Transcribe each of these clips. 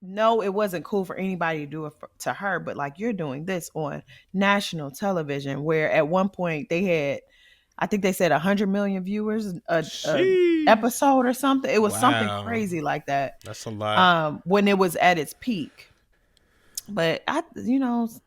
no, it wasn't cool for anybody to do it to her, but like you're doing this on national television, where at one point they had, I think they said 100 million viewers a Sheesh. episode or something. It was something Wow. crazy like that. That's a lot. When it was at its peak. But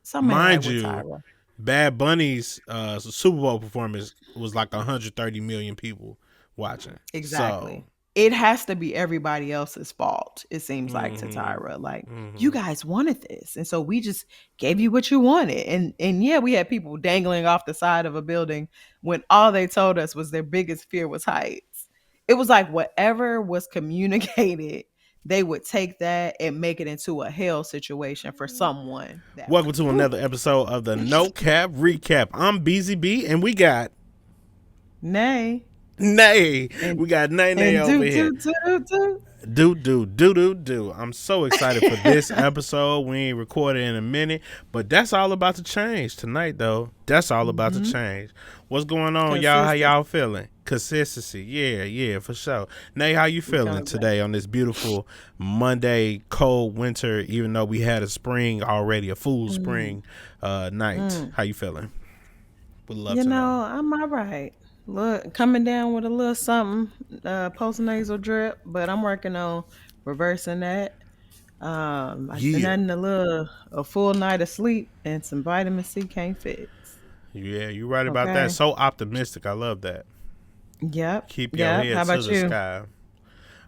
some ain't right Mind with you, Tyra. Bad Bunny's Super Bowl performance was like 130 million people watching. So, Exactly. It has to be everybody else's fault, it seems like, to hmm Tyra. Like, you hmm guys wanted this. And so we just gave you what you wanted. And yeah, we had people dangling off the side of a building when all they told us was their biggest fear was heights. It was like whatever was communicated, they would take that and make it into a hell situation for someone that welcome to whew, another episode of the No Cap Recap. I'm BZB, and we got nay. Nay. And We got Nay Nay and over do here. do do do do. Do. I'm so excited for this episode. We ain't recorded in a minute, but that's all about to change tonight, though. That's all about to Mhm. change. What's going on, y'all? How Consistent. y'all feeling? Consistency, yeah, for sure. Nay, how you We feeling coming back. today on this beautiful Monday, cold winter? Even though we had a spring already, a full Mm, spring night. mm. How you feeling? Would love to know. I'm all right. Look, coming down with a little something, post nasal drip, but I'm working on reversing that. Yeah, Nothing a full night of sleep and some vitamin C can't fix. yeah, you right about that. Okay. So optimistic. I love that. Yep. Keep your Yep. head How to about the you? sky.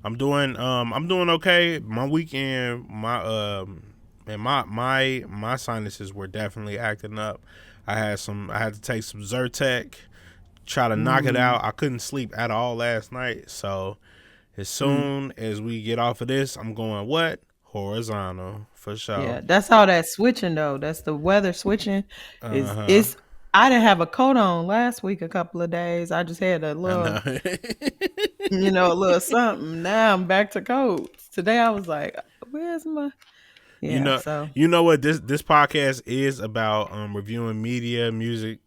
I'm doing okay. My weekend, my sinuses were definitely acting up. I had to take some Zyrtec, try to knock it Mm, out. I couldn't sleep at all last night. So as mm. soon as we get off of this, I'm going what? Horizontal for sure. Yeah, that's all that switching though. That's the weather switching. Uh Is huh. it's I didn't have a coat on last week a couple of days. I just had a I know. little a little something. Now I'm back to codes. Today I was like, where's my you yeah, know, so you know what this podcast is about, reviewing media, music,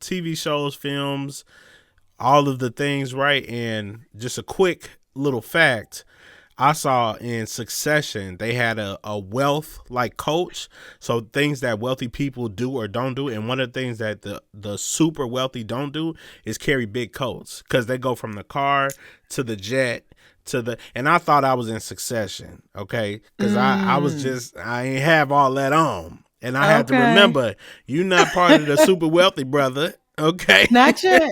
TV shows, films, all of the things, right? And just a quick little fact. I saw in Succession they had a wealth like coach, so things that wealthy people do or don't do, and one of the things that the super wealthy don't do is carry big coats because they go from the car to the jet to the, and I thought I was in Succession, okay, because I was mm, just, I ain't have all that on, and I had to okay. remember you not part of the super wealthy, brother. Okay, Not yet.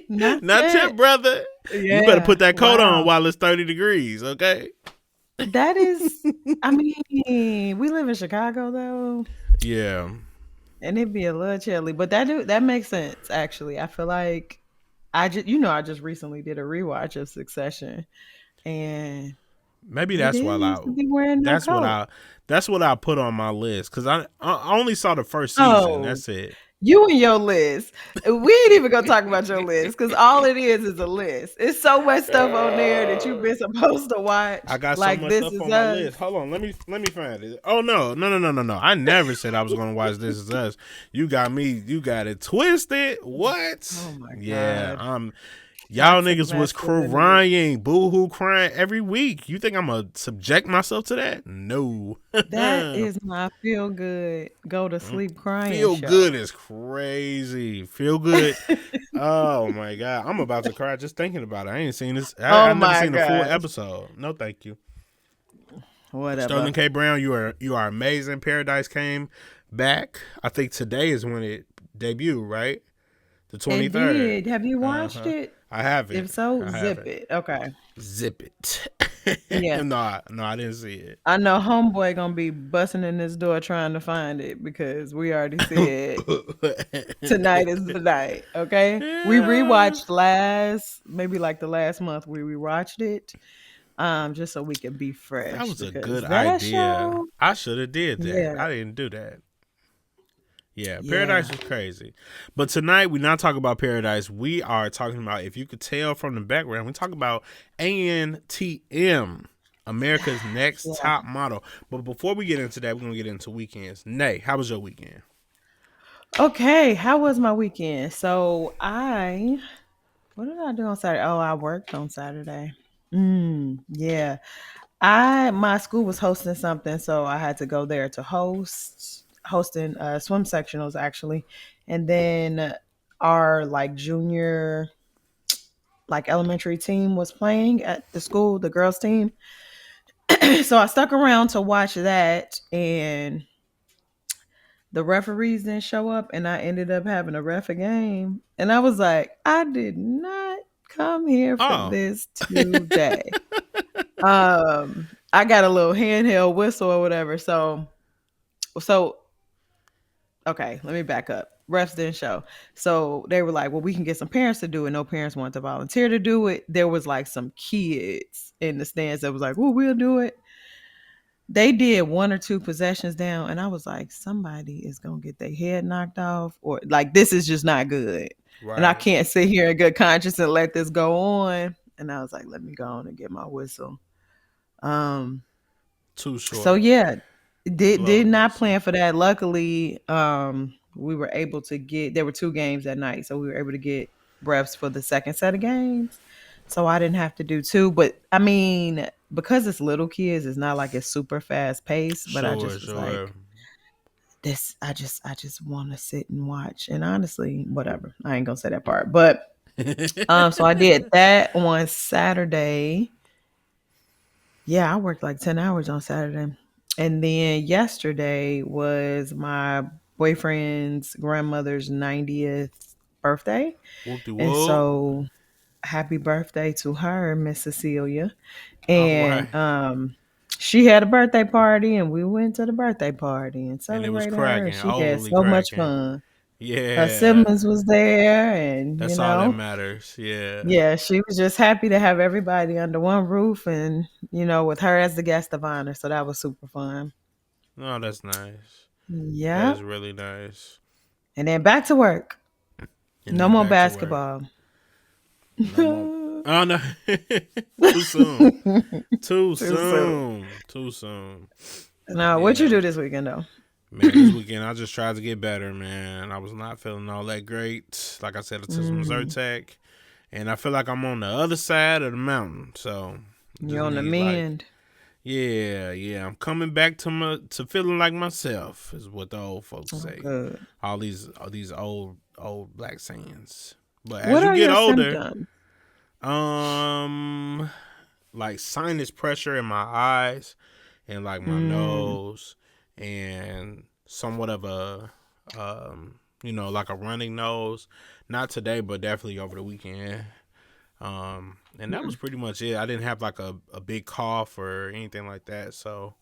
Not not yet, yet. brother. You better Yeah. put that coat on Wow. while it's 30 degrees, okay? That is I mean, we live in Chicago though, Yeah. and it'd be a little chilly. But that makes sense actually. I feel like I just recently did a rewatch of Succession and Maybe they that's didn't what used to be wearing no that's what coat. I that's what I put on my list cuz I only saw the first season. Oh, That's it. you and your list. We ain't even gonna talk about your list because all it is a list. It's so much stuff on there that you've been supposed to I watch. got so Like much This stuff Is on my Us. list. Hold on, let me find it. Oh no. I never said I was going to watch This Is Us. You got it twisted. What? Oh my Yeah, God. y'all Toxic niggas was masculinity. crying, boohoo crying every week. You think I'm going to subject myself to that? No. That is my feel good, go to sleep crying Feel good show. is crazy. Feel good. Oh my god, I'm about to cry just thinking about it. I ain't seen this. I Oh never my seen the full gosh. episode. No, thank you. Sterling Whatever. K. Brown, you are amazing. Paradise came back. I think today is when it debuted, right? The It 23rd. did. Have you Uh watched huh. it? I haven't. If so, I zip haven't. it. Okay. Zip it. Yeah. No, I didn't see it. I know homeboy gonna be busting in this door trying to find it because we already said tonight is the night. Okay. We Yeah. rewatched maybe like the last month we rewatched it. Just so we could be That fresh was a good because that idea. show, I should have did that. yeah, I didn't do that. Yeah, Paradise yeah. was crazy. But tonight we're not talking about Paradise. We are talking about, if you could tell from the background, we talk about ANTM, America's Next Yeah. Top Model. But before we get into that, we're gonna get into weekends. Nay, how was your weekend? Okay, how was my weekend? What did I do on Saturday? Oh, I worked on Saturday. Yeah. My school was hosting something, so I had to go there to hosting swim sectionals actually, and then our like junior like elementary team was playing at the school, the girls team. So I stuck around to watch that, and the referees didn't show up, and I ended up having to ref a game, and I was like, I did not come here for Oh. this today. I got a little handheld whistle or whatever. So okay, let me back up. Refs didn't show. So they were like, well, we can get some parents to do it. No parents wanted to volunteer to do it. There was like some kids in the stands that was like, well, we'll do it. They did one or two possessions down, and I was like, somebody is gonna get their head knocked off, or like this is just not good. And I Right. can't sit here in good conscience and let this go on. And I was like, let me go on and get my whistle. Um, Too So short. yeah, Blow did the not whistle. plan for that. Luckily, we were able to get there were two games that night, so we were able to get refs for the second set of games. So I didn't have to do two. But I mean, because it's little kids, it's not like it's super fast paced. But I Sure, just was sure. like, this I just want to sit and watch. And honestly, whatever. I ain't gonna say that part. But so I did that on Saturday. Yeah, I worked like 10 hours on Saturday. And then yesterday was my boyfriend's grandmother's 90th birthday. Whoop de And whoop. so happy birthday to her, Miss Cecilia. All right. And she had a birthday party and we went to the birthday party and And it was celebrated her. And cracking, she had overly so much cracking. fun. Her Yeah. siblings was there and That's all that matters. Yeah. yeah, she was just happy to have everybody under one roof and, with her as the guest of honor. So that was super fun. No, that's nice. That is Yep. really nice. And then back to work. And No then more back to work. basketball. No more. Too Oh no. Too soon. Too soon. soon. Too soon. Now, what you Yeah. do this weekend though? Man, this weekend I just tried to get better, man. I was not feeling all that great. Like I said, I took some Mm, Zyrtec, and I feel like I'm on the other side of the mountain. So you're just on the need like, mend. yeah, yeah. I'm coming back to feeling like myself, is what the old folks Oh, say. good. All these old black sayings. But as What you are get your older, symptoms? um, like sinus pressure in my eyes and like my Mm, nose and somewhat of a like a running nose. Not today, but definitely over the weekend. And that was mm, pretty much it. I didn't have like a big cough or anything like that, so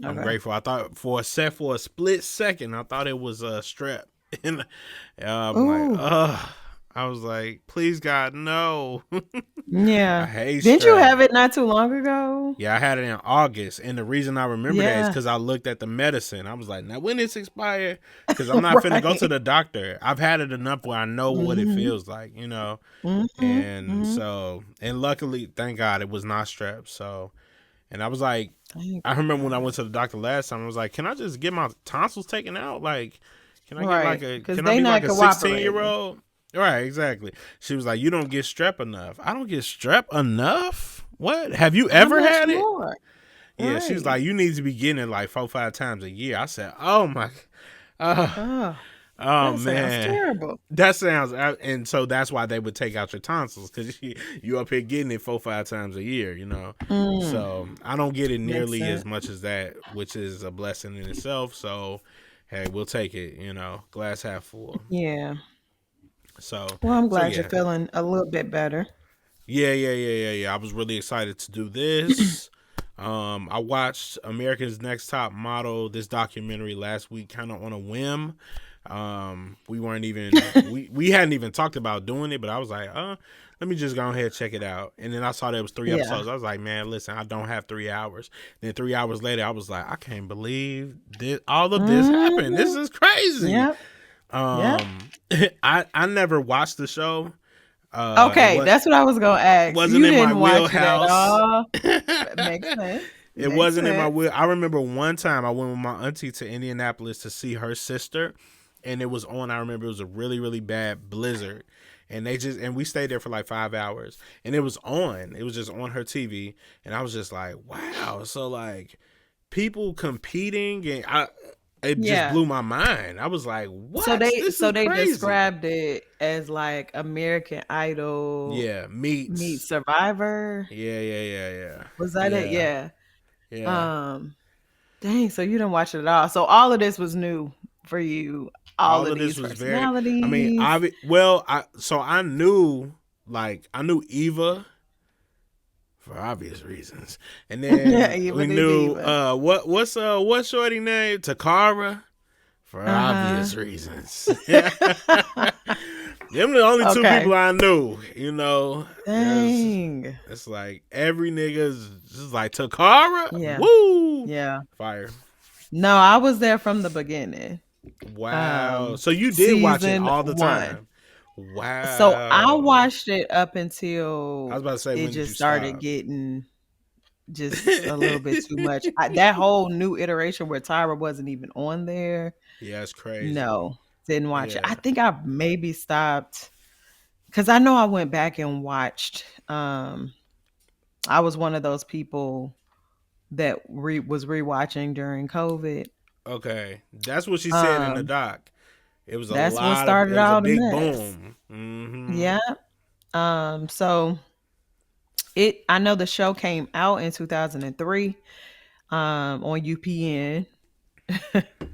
I'm okay. grateful. I thought for a split second, I thought it was a strep, and I'm like, Oh, ugh. I was like, please God, no. I yeah. hate Didn't you strep. have it not too long ago? Yeah, I had it in August, and the reason I remember that is Yeah. because I looked at the medicine. I was like, "Now when it's expired?" Because I'm not finna go to Right. the doctor. I've had it enough where I know what it Mm-hmm. feels like. Mm-hmm. And Mm-hmm. so, and luckily, thank God, it was not strep. So, and I was like, Thank I remember when I God. went to the doctor last time. I was like, "Can I just get my tonsils taken out? Like, can I get like Right. a? Because Can I they be like not a 16-year cooperating. old?" Right, exactly. She was like, "You don't get strep enough." I don't get strep enough. What? Have you How ever much had it? more? Yeah, she was Right. like, "You need to be getting it like 4 5 times a year." I said, "Oh my, oh, Oh, oh that sounds man, terrible. that sounds." And so that's why they would take out your tonsils because you up here getting it 4 5 times a year. Mm, So I don't get it makes nearly as sense. much as that, which is a blessing in itself. So hey, we'll take it. Glass half full. Yeah. So Well, I'm so glad you're yeah, feeling a little bit better. yeah. I was really excited to do this. I watched America's Next Top Model, this documentary last week, kind of on a whim. We weren't even we hadn't even talked about doing it, but I was like, let me just go ahead and check it out. And then I saw there was three Yeah. episodes. I was like, man, listen, I don't have 3 hours. Then 3 hours later, I was like, I can't believe this, all of this happened. This Hmm. is crazy. Yep. Yep. Um, I never watched the show. It Okay, was that's what I was gonna ask. wasn't You in my didn't watch it at wheelhouse. all. Makes It sense. Makes wasn't in my sense. wheel. I remember one time I went with my auntie to Indianapolis to see her sister, and it was on. I remember it was a really really bad blizzard, and we stayed there for like 5 hours, and it was on. It was just on her TV, and I was just like, wow. So like people competing, and it just Yeah. blew my mind. I was like, So what? they This is so they crazy. described it as like American Idol Yeah, meet meats. Survivor. Yeah, yeah, yeah, yeah, Was that it? yeah, Yeah. yeah. Um Dang, so you didn't watch it at all. So all of this was new for you. All All of of this these was very. I mean, personalities. I knew I knew Eva for obvious reasons, and then we Eva the knew Diva. what's shorty name, Takara, for obvious Uh-huh. reasons. Them the only two Okay. people I knew. Dang. It's like every nigga's just like Takara. Yeah. Woo, Yeah. fire. No, I was there from the beginning. Wow. So you did watch it Season all the 1. time. So I Wow. watched it up I was until about to say, it when did you just started stop? getting just a little bit too much. That whole new iteration where Tyra wasn't even on there. Yeah, it's crazy. No, didn't watch it. I Yeah. think I maybe stopped because I know I went back and watched. I was one of those people that was rewatching during COVID. Okay. That's what she said in the Um, doc. It was a that's what lot of. started It was a all the big mess. boom. Mm-hmm. Yeah. So I know the show came out in 2003 on UPN,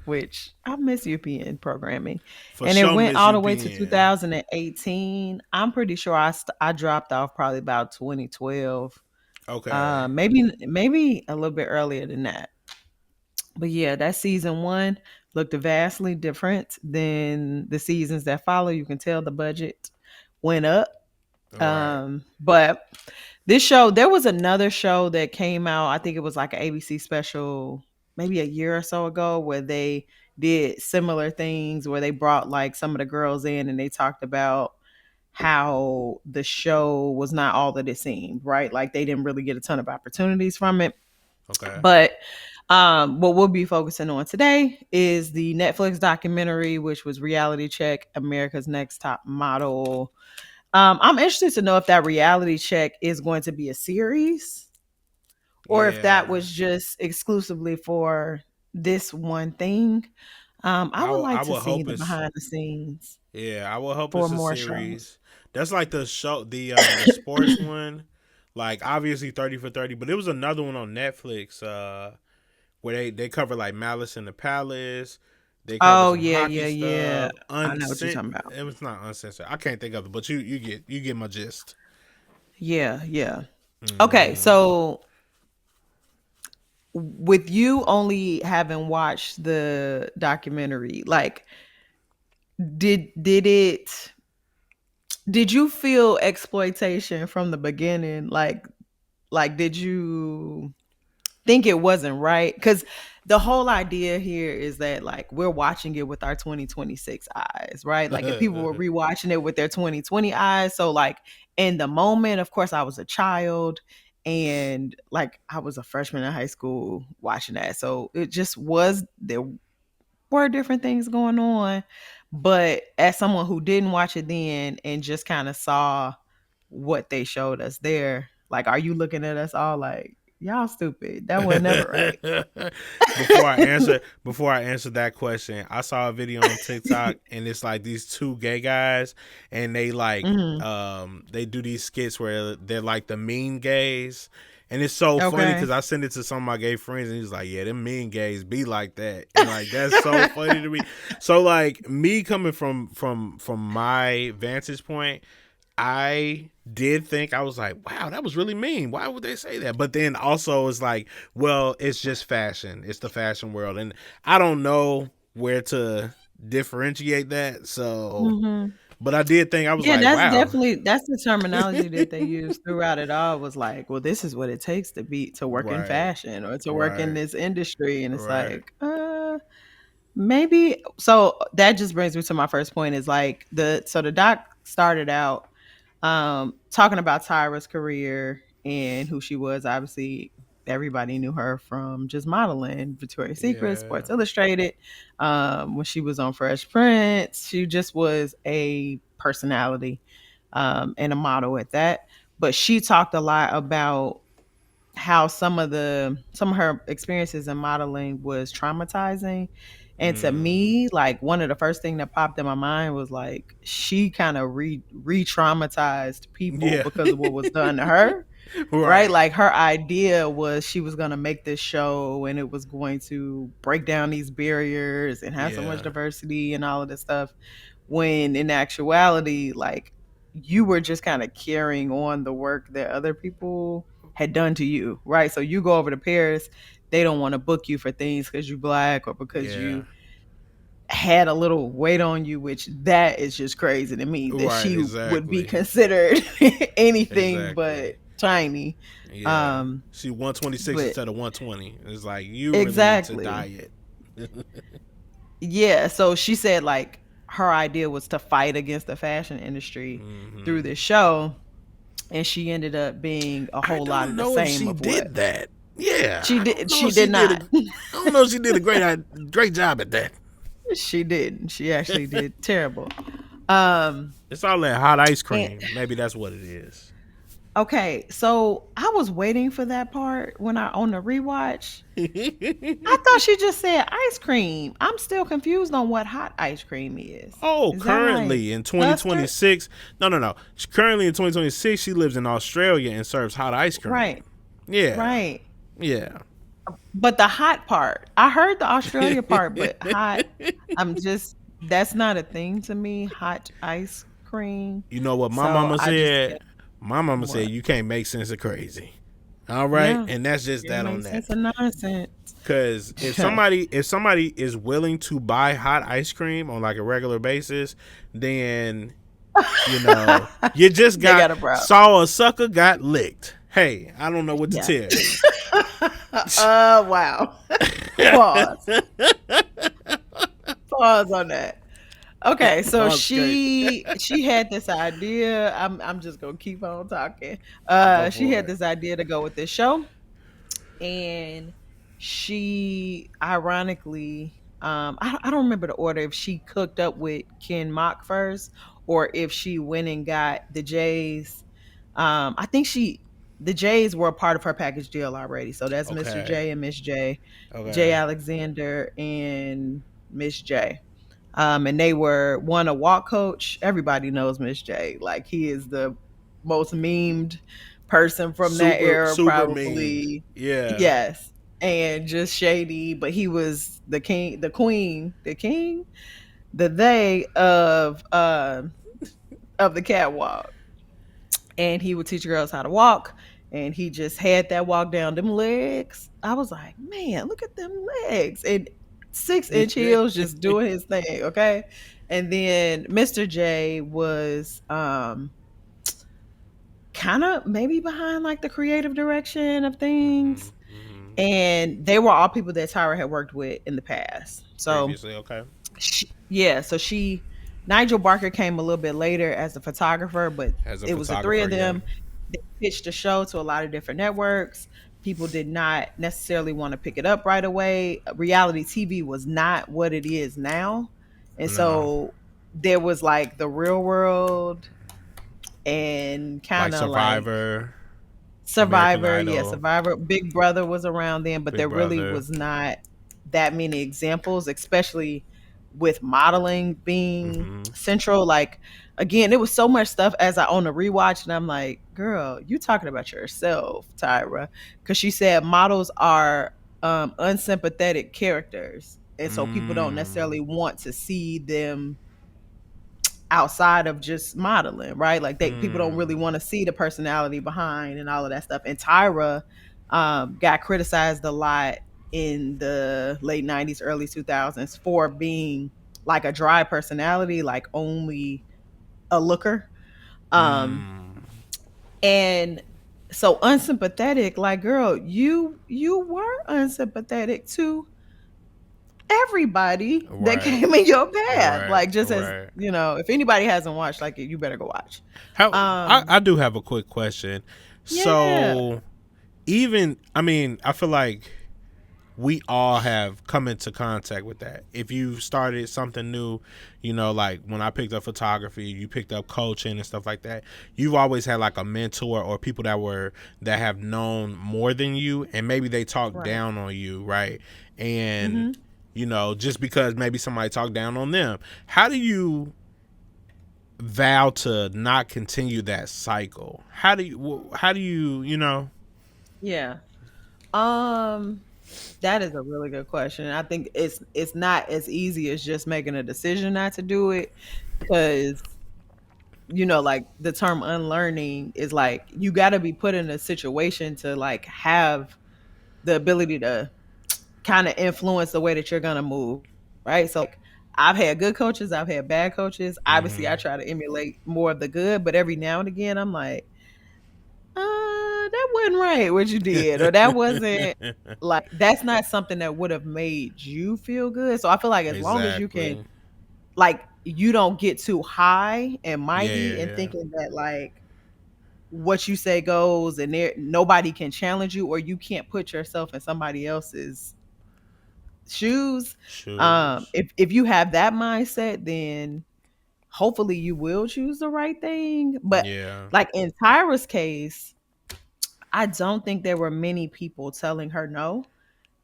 which I miss UPN programming. For And it sure, went Miss all the way to UPN. 2018. I'm pretty sure I dropped off probably about 2012. Okay. Maybe a little bit earlier than that. But yeah, that season 1 looked vastly different than the seasons that follow. You can tell the budget went up. All right. But this show, there was another show that came out. I think it was like an ABC special, maybe a year or so ago, where they did similar things, where they brought like some of the girls in and they talked about how the show was not all that it seemed, right? Like they didn't really get a ton of opportunities from it. Okay. But what we'll be focusing on today is the Netflix documentary, which was Reality Check America's Next Top Model. I'm interested to know if that reality check is going to be a series or if that Yeah. was just exclusively for this one thing. I would I like to would see hope the it's. behind the scenes Yeah, I will hope for it's a more shows. series. That's like the show, the sports one. Like obviously 30 for 30, but there was another one on Netflix where they cover like Malice in the Palace. They cover Oh some yeah, hockey yeah, yeah. stuff. I know what you're talking about. It was not uncensored. I can't think of it, but you get my gist. Yeah, yeah. Okay, Hmm. so with you only having watched the documentary, like did it did you feel exploitation from the beginning? Like did you think it wasn't right? Because the whole idea here is that like we're watching it with our 2026 eyes, right? Like if people were rewatching it with their 2020 eyes, so like in the moment, of course, I was a child and like I was a freshman in high school watching that, so it just was there were different things going on. But as someone who didn't watch it then and just kind of saw what they showed us there, like, are you looking at us all like, y'all stupid? That was never right. Before I answer that question, I saw a video on TikTok and it's like these two gay guys and Hmm. they do these skits where they're like the mean gays. And it's so funny Okay. because I sent it to some of my gay friends and he's like, yeah, them mean gays be like that. And like that's so funny to me. So like me coming from my vantage point, I did think, I was like, wow, that was really mean. Why would they say that? But then also it's like, well, it's just fashion. It's the fashion world. And I don't know where to differentiate that. So, Hmm. but I did think, I was Yeah, like, that's wow. definitely that's the terminology that they use throughout it all. Was like, well, this is what it takes to work in Right, fashion or to work in right, this industry, and it's right. like, maybe. So that just brings me to my first point. Is like the doc started out talking about Tyra's career and who she was. Obviously, everybody knew her from just modeling, Victoria's Secret, Yeah. Sports Illustrated. When she was on Fresh Prince, she just was a personality. and a model at that. But she talked a lot about how some of her experiences in modeling was traumatizing. And to Mm. me, like one of the first thing that popped in my mind was like she kind of re-traumatized people Yeah. because of what was done to her. Right? Right. Like her idea was she was going to make this show and it was going to break down these barriers and have so much Yeah. diversity and all of this stuff. When in actuality, like you were just kind of carrying on the work that other people had done to you, right? So you go over to Paris, they don't want to book you for things because you black or because Yeah. you had a little weight on you, which that is just crazy to me that Right. she would be Exactly. considered anything Exactly. but tiny. Yeah. Um, She 126 but instead of 120. It's like you really need to exactly. diet. Yeah. So she said like her idea was to fight against the fashion industry through Hmm. this show. And she ended up being a I whole lot don't of the know if same she of what did that. Yeah, she I don't did. know She if she did did a. not. I don't know if she did a great job at that. She didn't. She actually did terrible. Um, It's all that hot ice and cream. Maybe that's what it is. okay, so I was waiting for that part when I on the rewatch. I thought she just said ice cream. I'm still confused on what hot ice cream is. Oh, Is that like currently in custard? 2026. No, no, no. Currently in 2026, she lives in Australia and serves hot ice cream. Right, Yeah. right. Yeah. But the hot part, I heard the Australia part, but hot, I'm just that's not a thing to me. Hot ice cream. You know what my So mama I just get said? My mama said what? you can't make sense of crazy. All right, Yeah, and that's just it that on makes that. sense of nonsense. Cause if somebody is willing to buy hot ice cream on like a regular basis, then you just They got got a problem. saw a sucker got licked. Hey, I don't know what to Yeah. tell you. Wow. Pause. Pause on that. Okay, so Pause great. she had this idea. I'm just gonna keep on talking. Go She for had it. this idea to go with this show, and she ironically, I don't remember the order if she cooked up with Ken Mock first or if she went and got the Jays. I think the Jays were a part of her package deal already. So that's Mr. Okay. J and Miss J, J Okay. Alexander and Miss J. And they were one a walk coach. Everybody knows Miss J. Like he is the most memed person from that Super era, super memed. probably. Yeah. Yes. And just shady, but he was the king, the queen, the king, the they of the catwalk. And he would teach girls how to walk. And he just had that walk down them legs. I was like, man, look at them legs. And 6 inch heels just doing his thing. Okay. And then Mr. J was kind of maybe behind like the creative direction of Hmm. things. Hmm. And they were all people that Tyra had worked with in the past. So Previously, okay. yeah, so Nigel Barker came a little bit later as a photographer, but As a it was the three photographer, of yeah. them. They pitched the show to a lot of different networks. People did not necessarily want to pick it up right away. Reality TV was not what it is now. And No. so there was like the real world and Like kind of like Survivor, American Survivor, yeah, Idol, Survivor. Big Brother was around then, but Big there really Brother. was not that many examples, especially with modeling being Hmm. central. Like, again, it was so much stuff as I own a rewatch, and I'm like, girl, you talking about yourself, Tyra. Because she said models are unsympathetic characters. And so people don't Mm. necessarily want to see them outside of just modeling, right? Like people don't Mm. really want to see the personality behind and all of that stuff. And Tyra got criticized a lot in the late 90s, early 2000s for being like a dry personality, like only a looker. Um, Mm. and so unsympathetic, like girl, you were unsympathetic to everybody that Right. came in your path. Right. Like just as Right. if anybody hasn't watched, like you better go watch. How I Um, do have a quick question. yeah. So even I mean, I feel like we all have come into contact with that. If you started something new, like when I picked up photography, you picked up coaching and stuff like that. You've always had like a mentor or people that have known more than you, and maybe they talk Right. down on you, right? And Mhm. just because maybe somebody talked down on them, how do you vow to not continue that cycle? How do you? Yeah. Um that is a really good question. I think it's not as easy as just making a decision not to do it, cuz like the term unlearning is like you got to be put in a situation to like have the ability to kind of influence the way that you're going to move, right? So like I've had good coaches, I've had bad coaches. Obviously, I Mm-hmm. try to emulate more of the good, but every now and again I'm like, that wasn't right what you did, or that wasn't like that's not something that would have made you feel good. So I feel like as long as you can Exactly. like you don't get too high and Yeah, mighty yeah, and yeah. thinking that like what you say goes and there nobody can challenge you or you can't put yourself in somebody else's shoes. Shoes. If you have that mindset, then hopefully you will choose the right thing. But Yeah. like in Tyra's case, I don't think there were many people telling her no.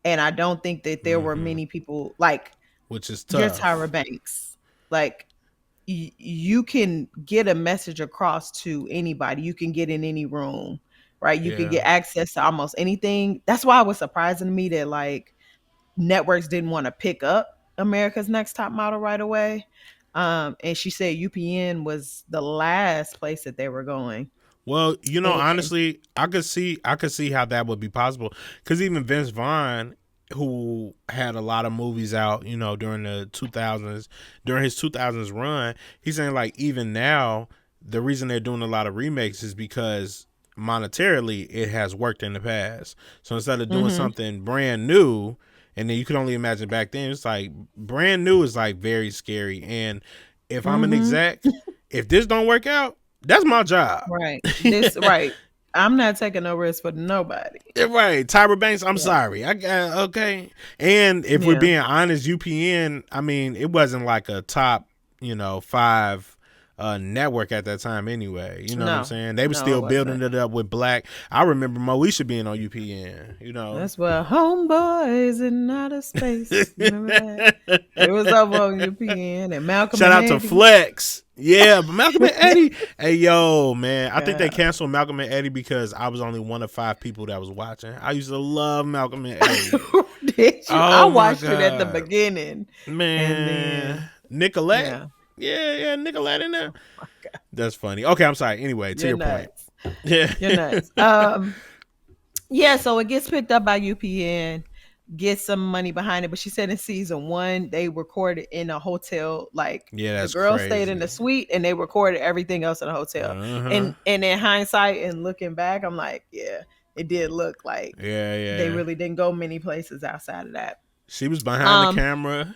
And I don't think that there were Mm-hmm. many people like Which is you're Tyra tough. Banks. Like you can get a message across to anybody. You can get in any room, right? You can Yeah. get access to almost anything. That's why it was surprising to me that like networks didn't want to pick up America's Next Top Model right away. And she said UPN was the last place that they were going. Well, And honestly, I could see how that would be possible because even Vince Vaughn, who had a lot of movies out, during the 2000s, during his 2000s run, he's saying like even now the reason they're doing a lot of remakes is because monetarily it has worked in the past. So instead of doing mhm, something brand new, and then you can only imagine back then, it's like brand new is like very scary. And if I'm an mhm, exec, if this don't work out, that's my job. right. This right. I'm not taking no risk for nobody. Right, Tyra Banks. I'm Yeah. sorry. I got okay. And if we're Yeah. being honest, UPN. I mean, it wasn't like a top, five network at that time. Anyway, you know what I'm No. saying? They were No, it still wasn't. building it up with Black. I remember Moesha being on UPN. That's where homeboys in outer space. You remember that? It was over on UPN and Malcolm Shout and out to Eddie. Flex. Yeah, but Malcolm and Eddie. Hey, yo, man. I think they Yeah. canceled Malcolm and Eddie because I was only one of five people that was watching. I used to love Malcolm and Eddie. Did you? I Oh my watched it at the god, beginning, and then man, Nicolette. yeah, Yeah, yeah, Nicolette in there. That's funny. Okay, I'm sorry. Anyway, to you're your point. nuts. Yeah. You're nuts. Yeah. So it gets picked up by UPN, gets some money behind it. But she said in season one they recorded in a hotel. Like Yeah, the that's girls stayed in the crazy. suite, and they recorded everything else in the hotel. Uh huh. And in hindsight and looking back, I'm like, yeah, it did look like Yeah, they yeah. really didn't go many places outside of that. She was behind the Um, camera.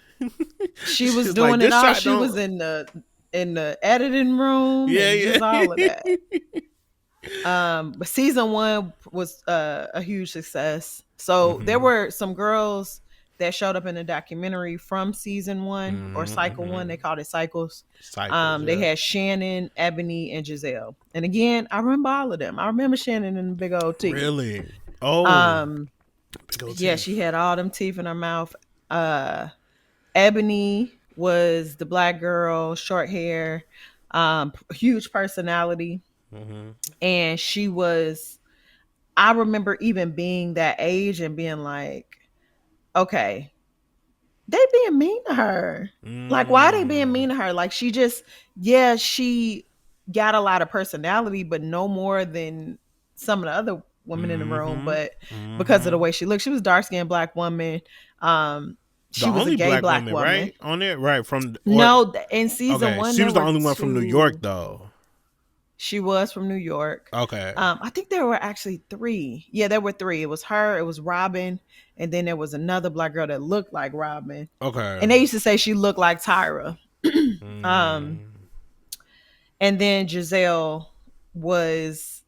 she was She's like, doing it this all. shot She was don't. in the editing room Yeah, and just all of yeah. that. But season one was a huge success. So there Mm-hmm. were some girls that showed up in the documentary from season one or Mm-hmm. cycle one. Mm-hmm. They called it cycles. Cycles. They Yeah. had Shannon, Ebony, and Giselle. And again, I remember all of them. I remember Shannon and the big old teeth. Really. Oh, Um, big old yeah, she teeth. had all them teeth in her mouth. Uh, Ebony was the black girl, short hair, huge personality, Mm-hmm. and she was. I remember even being that age and being like, okay, they being mean to her. Like, why are they being Mm. mean to her? Like, she just, yeah, she got a lot of personality, but no more than some of the other women in the room. Mm-hmm. But because of the Mm-hmm. way she looked, she was dark skinned black woman. Um, The she was a only gay black black woman, woman. right? On it, right? From or No, in season okay, one she there was the were only one from New York, two. though. She was from New York. Okay, I think there were actually three. Yeah, there were three. It was her, it was Robin, and then there was another black girl that looked like Robin. okay. And they used to say she looked like Tyra. um, Mm. and then Giselle was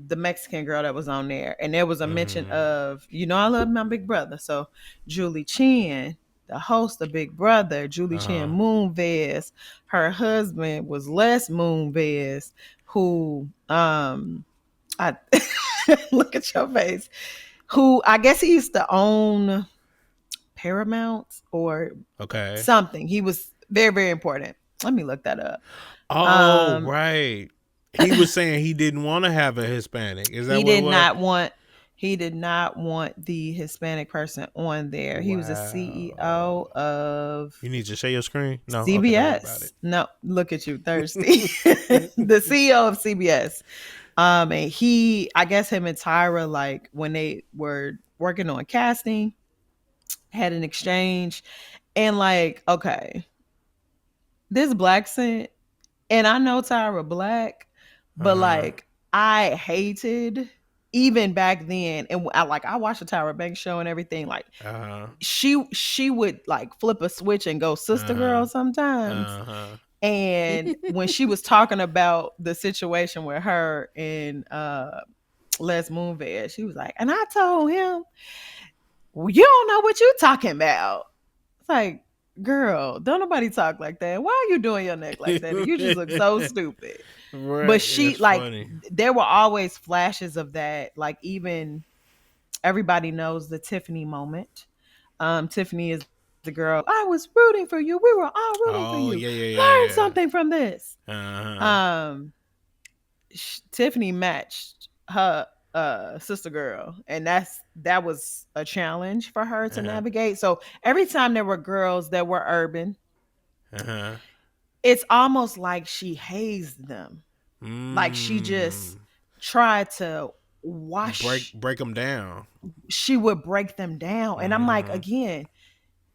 the Mexican girl that was on there, and there was a mention Mm-hmm. of, I love my big brother. So Julie Chen, the host of Big Brother, Julie Chen Uh-huh. Moonves, her husband was Les Moonves, who I look at your face, who I guess he used to own Paramount or Okay. something. He was very, very important. Let me look that up. Oh, Um, right. He was saying he didn't want to have a Hispanic. Is that he what it did was? not want he did not want the Hispanic person on there. He was a CEO Wow. of You need to share your screen? No? Okay, don't worry about CBS. it. No, look at you, thirsty. The CEO of CBS. And I guess him and Tyra, like when they were working on casting, had an exchange. And like, okay, this black scent, and I know Tyra Black, but Uh-huh. like I hated even back then, and I watched the Tyra Banks show and everything. Like Uh-huh. she would like flip a switch and go sister Uh-huh. girl sometimes. Uh-huh. And when she was talking about the situation with her and Les Moonves, she was like, and I told him, well, you don't know what you talking about. It's like, girl, don't nobody talk like that. Why are you doing your neck like that? You just look so stupid. But Right. she It's like funny. there were always flashes of that. Like even everybody knows the Tiffany moment. Tiffany is the girl. I was rooting for you. We were all rooting for Oh, you. yeah, yeah, Learn yeah, something from this. yeah. Uh-huh. Um, Tiffany matched her sister girl, and that was a challenge for her to Uh-huh. navigate. So every time there were girls that were urban, Uh-huh. it's almost like she hazed them. Like she just Mm. tried to wash, Break them down. she would break them down. And I'm like, Mm-hmm. again,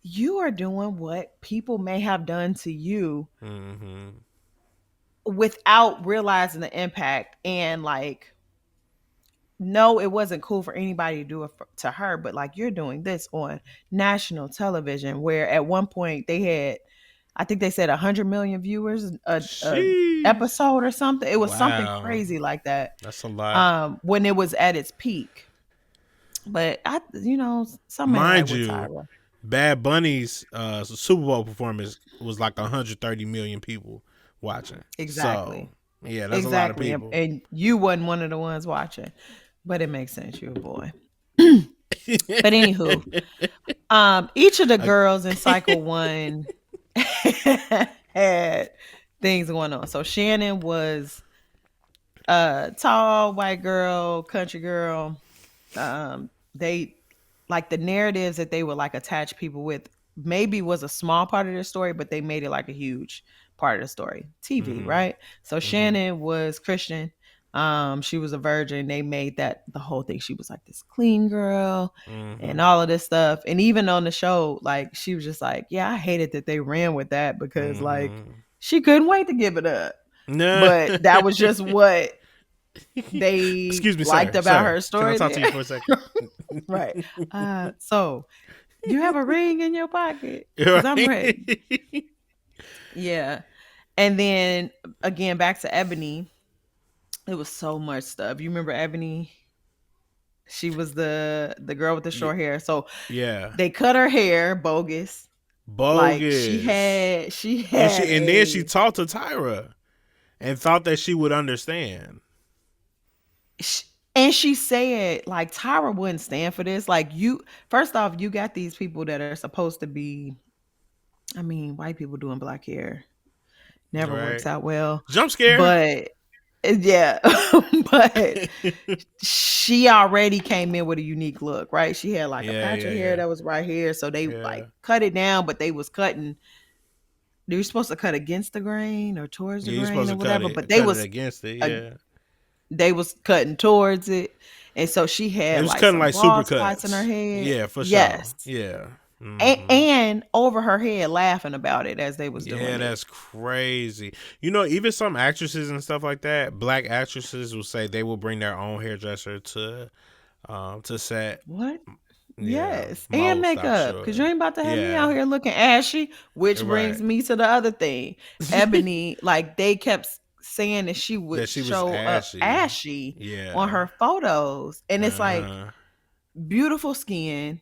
you are doing what people may have done to you Mm-hmm. without realizing the impact. And like, no, it wasn't cool for anybody to do it to her, but like you're doing this on national television, where at one point they had, I think they said 100 million viewers a Sheesh. episode or something. It was something Wow. crazy like that. That's a lot. When it was at its peak. But something ain't right Mind with you, Tyra. Bad Bunny's Super Bowl performance was like 130 million people watching. So, Exactly. yeah, that's a lot of Exactly. people. And you wasn't one of the ones watching. But it makes sense, you a boy. But anywho, each of the I- girls in cycle one had things going on. So Shannon was a tall white girl, country girl. They like the narratives that they would like attach people with maybe was a small part of their story, but they made it like a huge part of the story. TV, mhm. right? So Mhm. Shannon was Christian. She was a virgin. They made that the whole thing. She was like this clean girl and Mhm. all of this stuff. And even on the show, like she was just like, yeah, I hated that they ran with that because like Mhm. she couldn't wait to give it up. Nah. But that was just what they Excuse me, liked sir. about Sir, her can I story talk to there. you for a second? Right. So you have a ring in your pocket? Because I'm ready. Right. Yeah. And then again, back to Ebony. It was so much stuff. You remember Ebony? She was the girl with the Y- short hair. So yeah. they cut her hair bogus. Like she Bogus. had she And had then she a talked to Tyra and thought that she would understand. sh- and she said like Tyra wouldn't stand for this. Like you, first off, you got these people that are supposed to be, I mean, white people doing black hair never works Right. out well. Jump scare. But yeah, but she already came in with a unique look, right? She had like a Yeah, patch yeah, of hair yeah. that was right here, so they like Yeah. cut it down, but they was cutting. They were supposed to cut against the grain or towards the Yeah, you're grain supposed or to cut whatever, but it cut it against it, uh, yeah. they was cutting towards it, and so she It had was like cutting some like super bald spots in her cuts. head. Yeah, for sure. Yes, Yeah. and, Hmm. and over her head, laughing about it as they was Yeah, doing it. that's crazy. You know, even some actresses and stuff like that, black actresses will say they will bring their own hairdresser to set. What? Yeah, Yes, and most I'm makeup, because you sure. ain't about to have me out Yeah, here looking ashy. Which brings right. me to the other thing, Ebony. Like they kept saying that she would That she was show up ashy. ashy on Yeah. her photos. And it's like Uh-huh. beautiful skin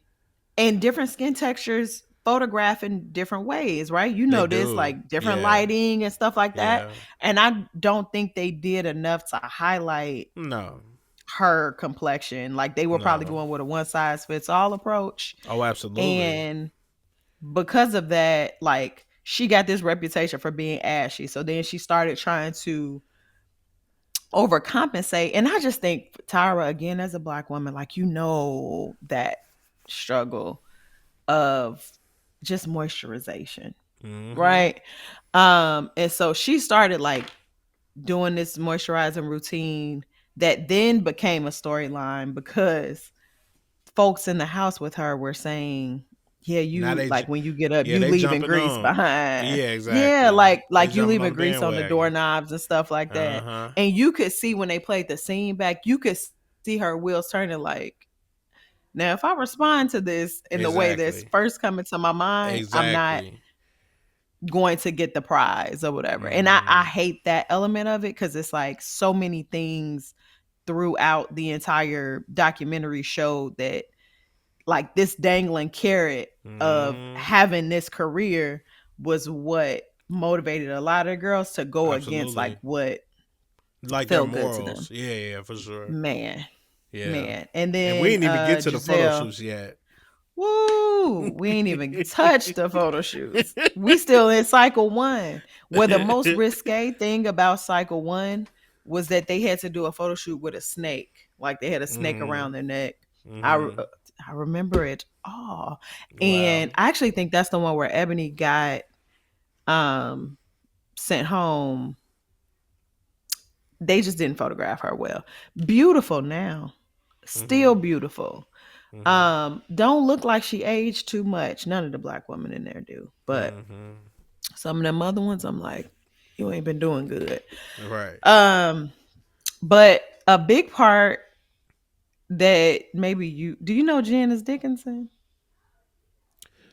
and different skin textures photograph in different ways, right? You They know this, do. like different Yeah. lighting and stuff like that. Yeah. And I don't think they did enough to highlight No. her complexion. Like they were probably No. going with a one size fits all approach. Oh, absolutely. And because of that, like she got this reputation for being ashy. So then she started trying to overcompensate. And I just think Tyra, again, as a black woman, like that struggle of just moisturization, Mm-hmm. right? And so she started like doing this moisturizing routine that then became a storyline because folks in the house with her were saying, yeah, Now you they, like when you get up, yeah, you they leaving jumping grease on. behind. Yeah, Yeah, exactly. They like you jumping on leaving the grease on the bandwagon. doorknobs and stuff like Uh that. huh. And you could see when they played the scene back, you could see her wheels turning like, now if I respond to this in the way that's Exactly. first coming to my mind, I'm not Exactly. going to get the prize or whatever. And I Mm-hmm. hate that element of it because it's like so many things throughout the entire documentary showed that like this dangling carrot of Mm-hmm. having this career was what motivated a lot of girls to go against like Absolutely. what Like their felt good to them. morals. Yeah, yeah, for sure. Man, Yeah. man. And And we then didn't even get to the photo Giselle, shoots yet. woo, we ain't even touched the photo shoots. We still in cycle one. Where the most risque thing about cycle one was that they had to do a photo shoot with a snake. Like they had a snake Mm-hmm. around their neck. I Mm-hmm. I remember it all. Wow. And I actually think that's the one where Ebony got um sent home. They just didn't photograph her well. Beautiful now. Mm-hmm. Still beautiful. Mm-hmm. Don't look like she aged too much. None of the black women in there do. But Mm-hmm. some of them other ones, I'm like, you ain't been doing good. Right. Um, but a big part that maybe you do you know Janice Dickinson?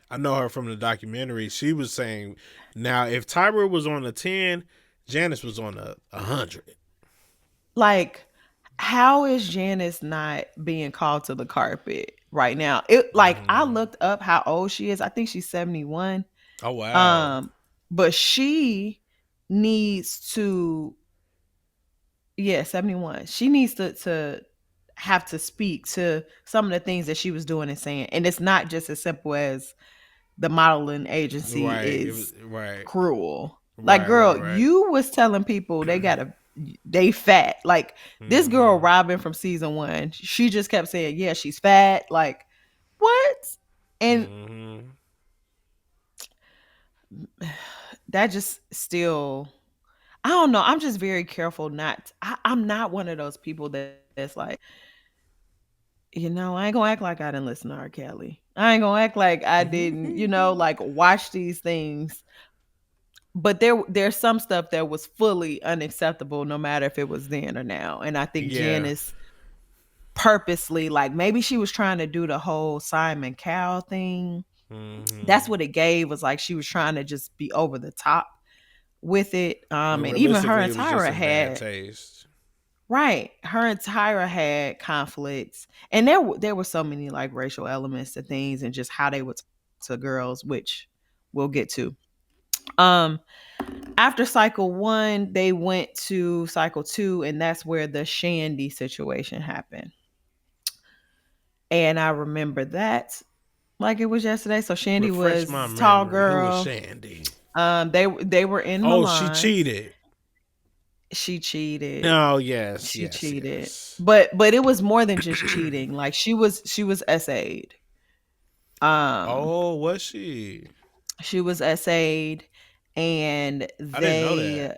I know her from the documentary. She was saying, now if Tyra was on a 10, Janice was on a 100. Like, how is Janice not being called to the carpet right now? It like I Mm-hmm. looked up how old she is. I think she's 71. Oh wow. Um, but she needs to, yeah, 71. She needs to have to speak to some of the things that she was doing and saying. And it's not just as simple as the modeling agency Right. It was is right. cruel. Like, Right, right, girl, right. you was telling people they fat. Like this girl Mm-hmm. Robin from season one, she just kept saying, yeah, she's fat. Like, what? And Mm-hmm. that just still, I don't know. I'm just very careful not. I'm not one of those people that's like, I ain't gonna act like I didn't listen to R. Kelly. I ain't gonna act like I didn't, like watch these things. But there's some stuff that was fully unacceptable, no matter if it was then or now. And I think Yeah. Janice purposely, like maybe she was trying to do the whole Simon Cowell thing. That's Mm-hmm. what it gave, was like she was trying to just be over the top with it. When And even her realistically, and it was just Tyra in bad had, taste. right, her and Tyra had conflicts, and there were so many like racial elements to things and just how they would talk to girls, which we'll get to. Um, After cycle one, they went to cycle two, and that's where the Shandy situation happened. And I remember that like it was yesterday. So Shandy Refresh my was tall memory. Who was girl. Shandy? They were in Oh, she Milan. cheated. She cheated. Oh, yes, She yes, cheated. yes. But it was more than just cheating. Like she was SA'd. Um Oh, was she? she was SA'd, and I didn't know that. they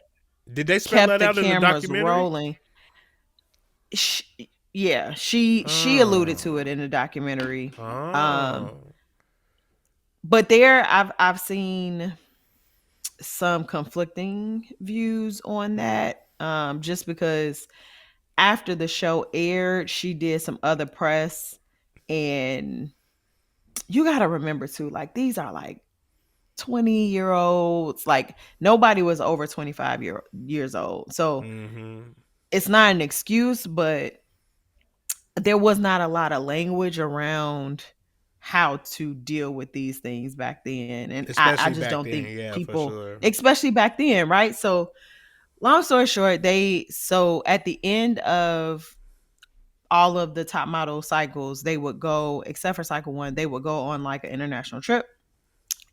Did they spell kept that the out in the cameras documentary? rolling. Yeah, she alluded to it Oh, in the documentary. Um, oh, but there I've seen some conflicting views on that. Just because after the show aired, she did some other press, and you got to remember too, like these are like 20-year olds. Like nobody was over 25 years old. So Mm-hmm. it's not an excuse, but there was not a lot of language around how to deal with these things back then. And I Especially just back don't then, think yeah, for people, sure. especially back then, right? So long story short, so at the end of all of the top model cycles, they would go, except for cycle one, they would go on like an international trip.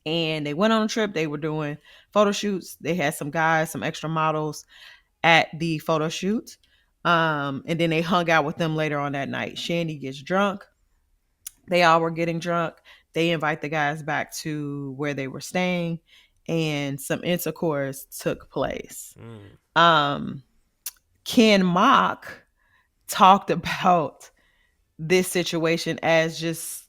And they went on a trip. They were doing photo shoots. They had some guys, some extra models at the photo shoot. And then they hung out with them later on that night. Shandy gets drunk. They all were getting drunk. They invite the guys back to where they were staying, and some intercourse took place. Mm. Um, Ken Mock talked about this situation as just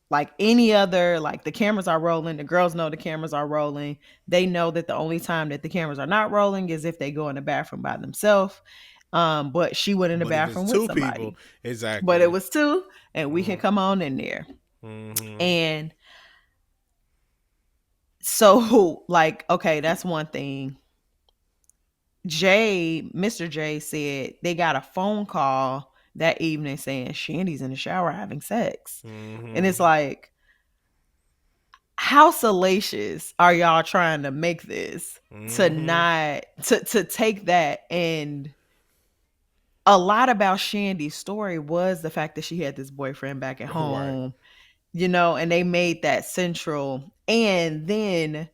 like any other, like the cameras are rolling, the girls know the cameras are rolling, they know that the only time that the cameras are not rolling is if they go in the bathroom by themselves. But she went in the But if it's bathroom with two people, somebody, but it exactly. was two, and we can Mm-hmm. come on in there. Mm-hmm. And so like, okay, that's one thing. Mr. J said they got a phone call that evening saying Shandy's in the shower having sex. And it's Mm-hmm. like, how salacious are y'all trying to make this to Mm-hmm. not to take that? And a lot about Shandy's story was the fact that she had this boyfriend back at Right. home, and they made that central. And then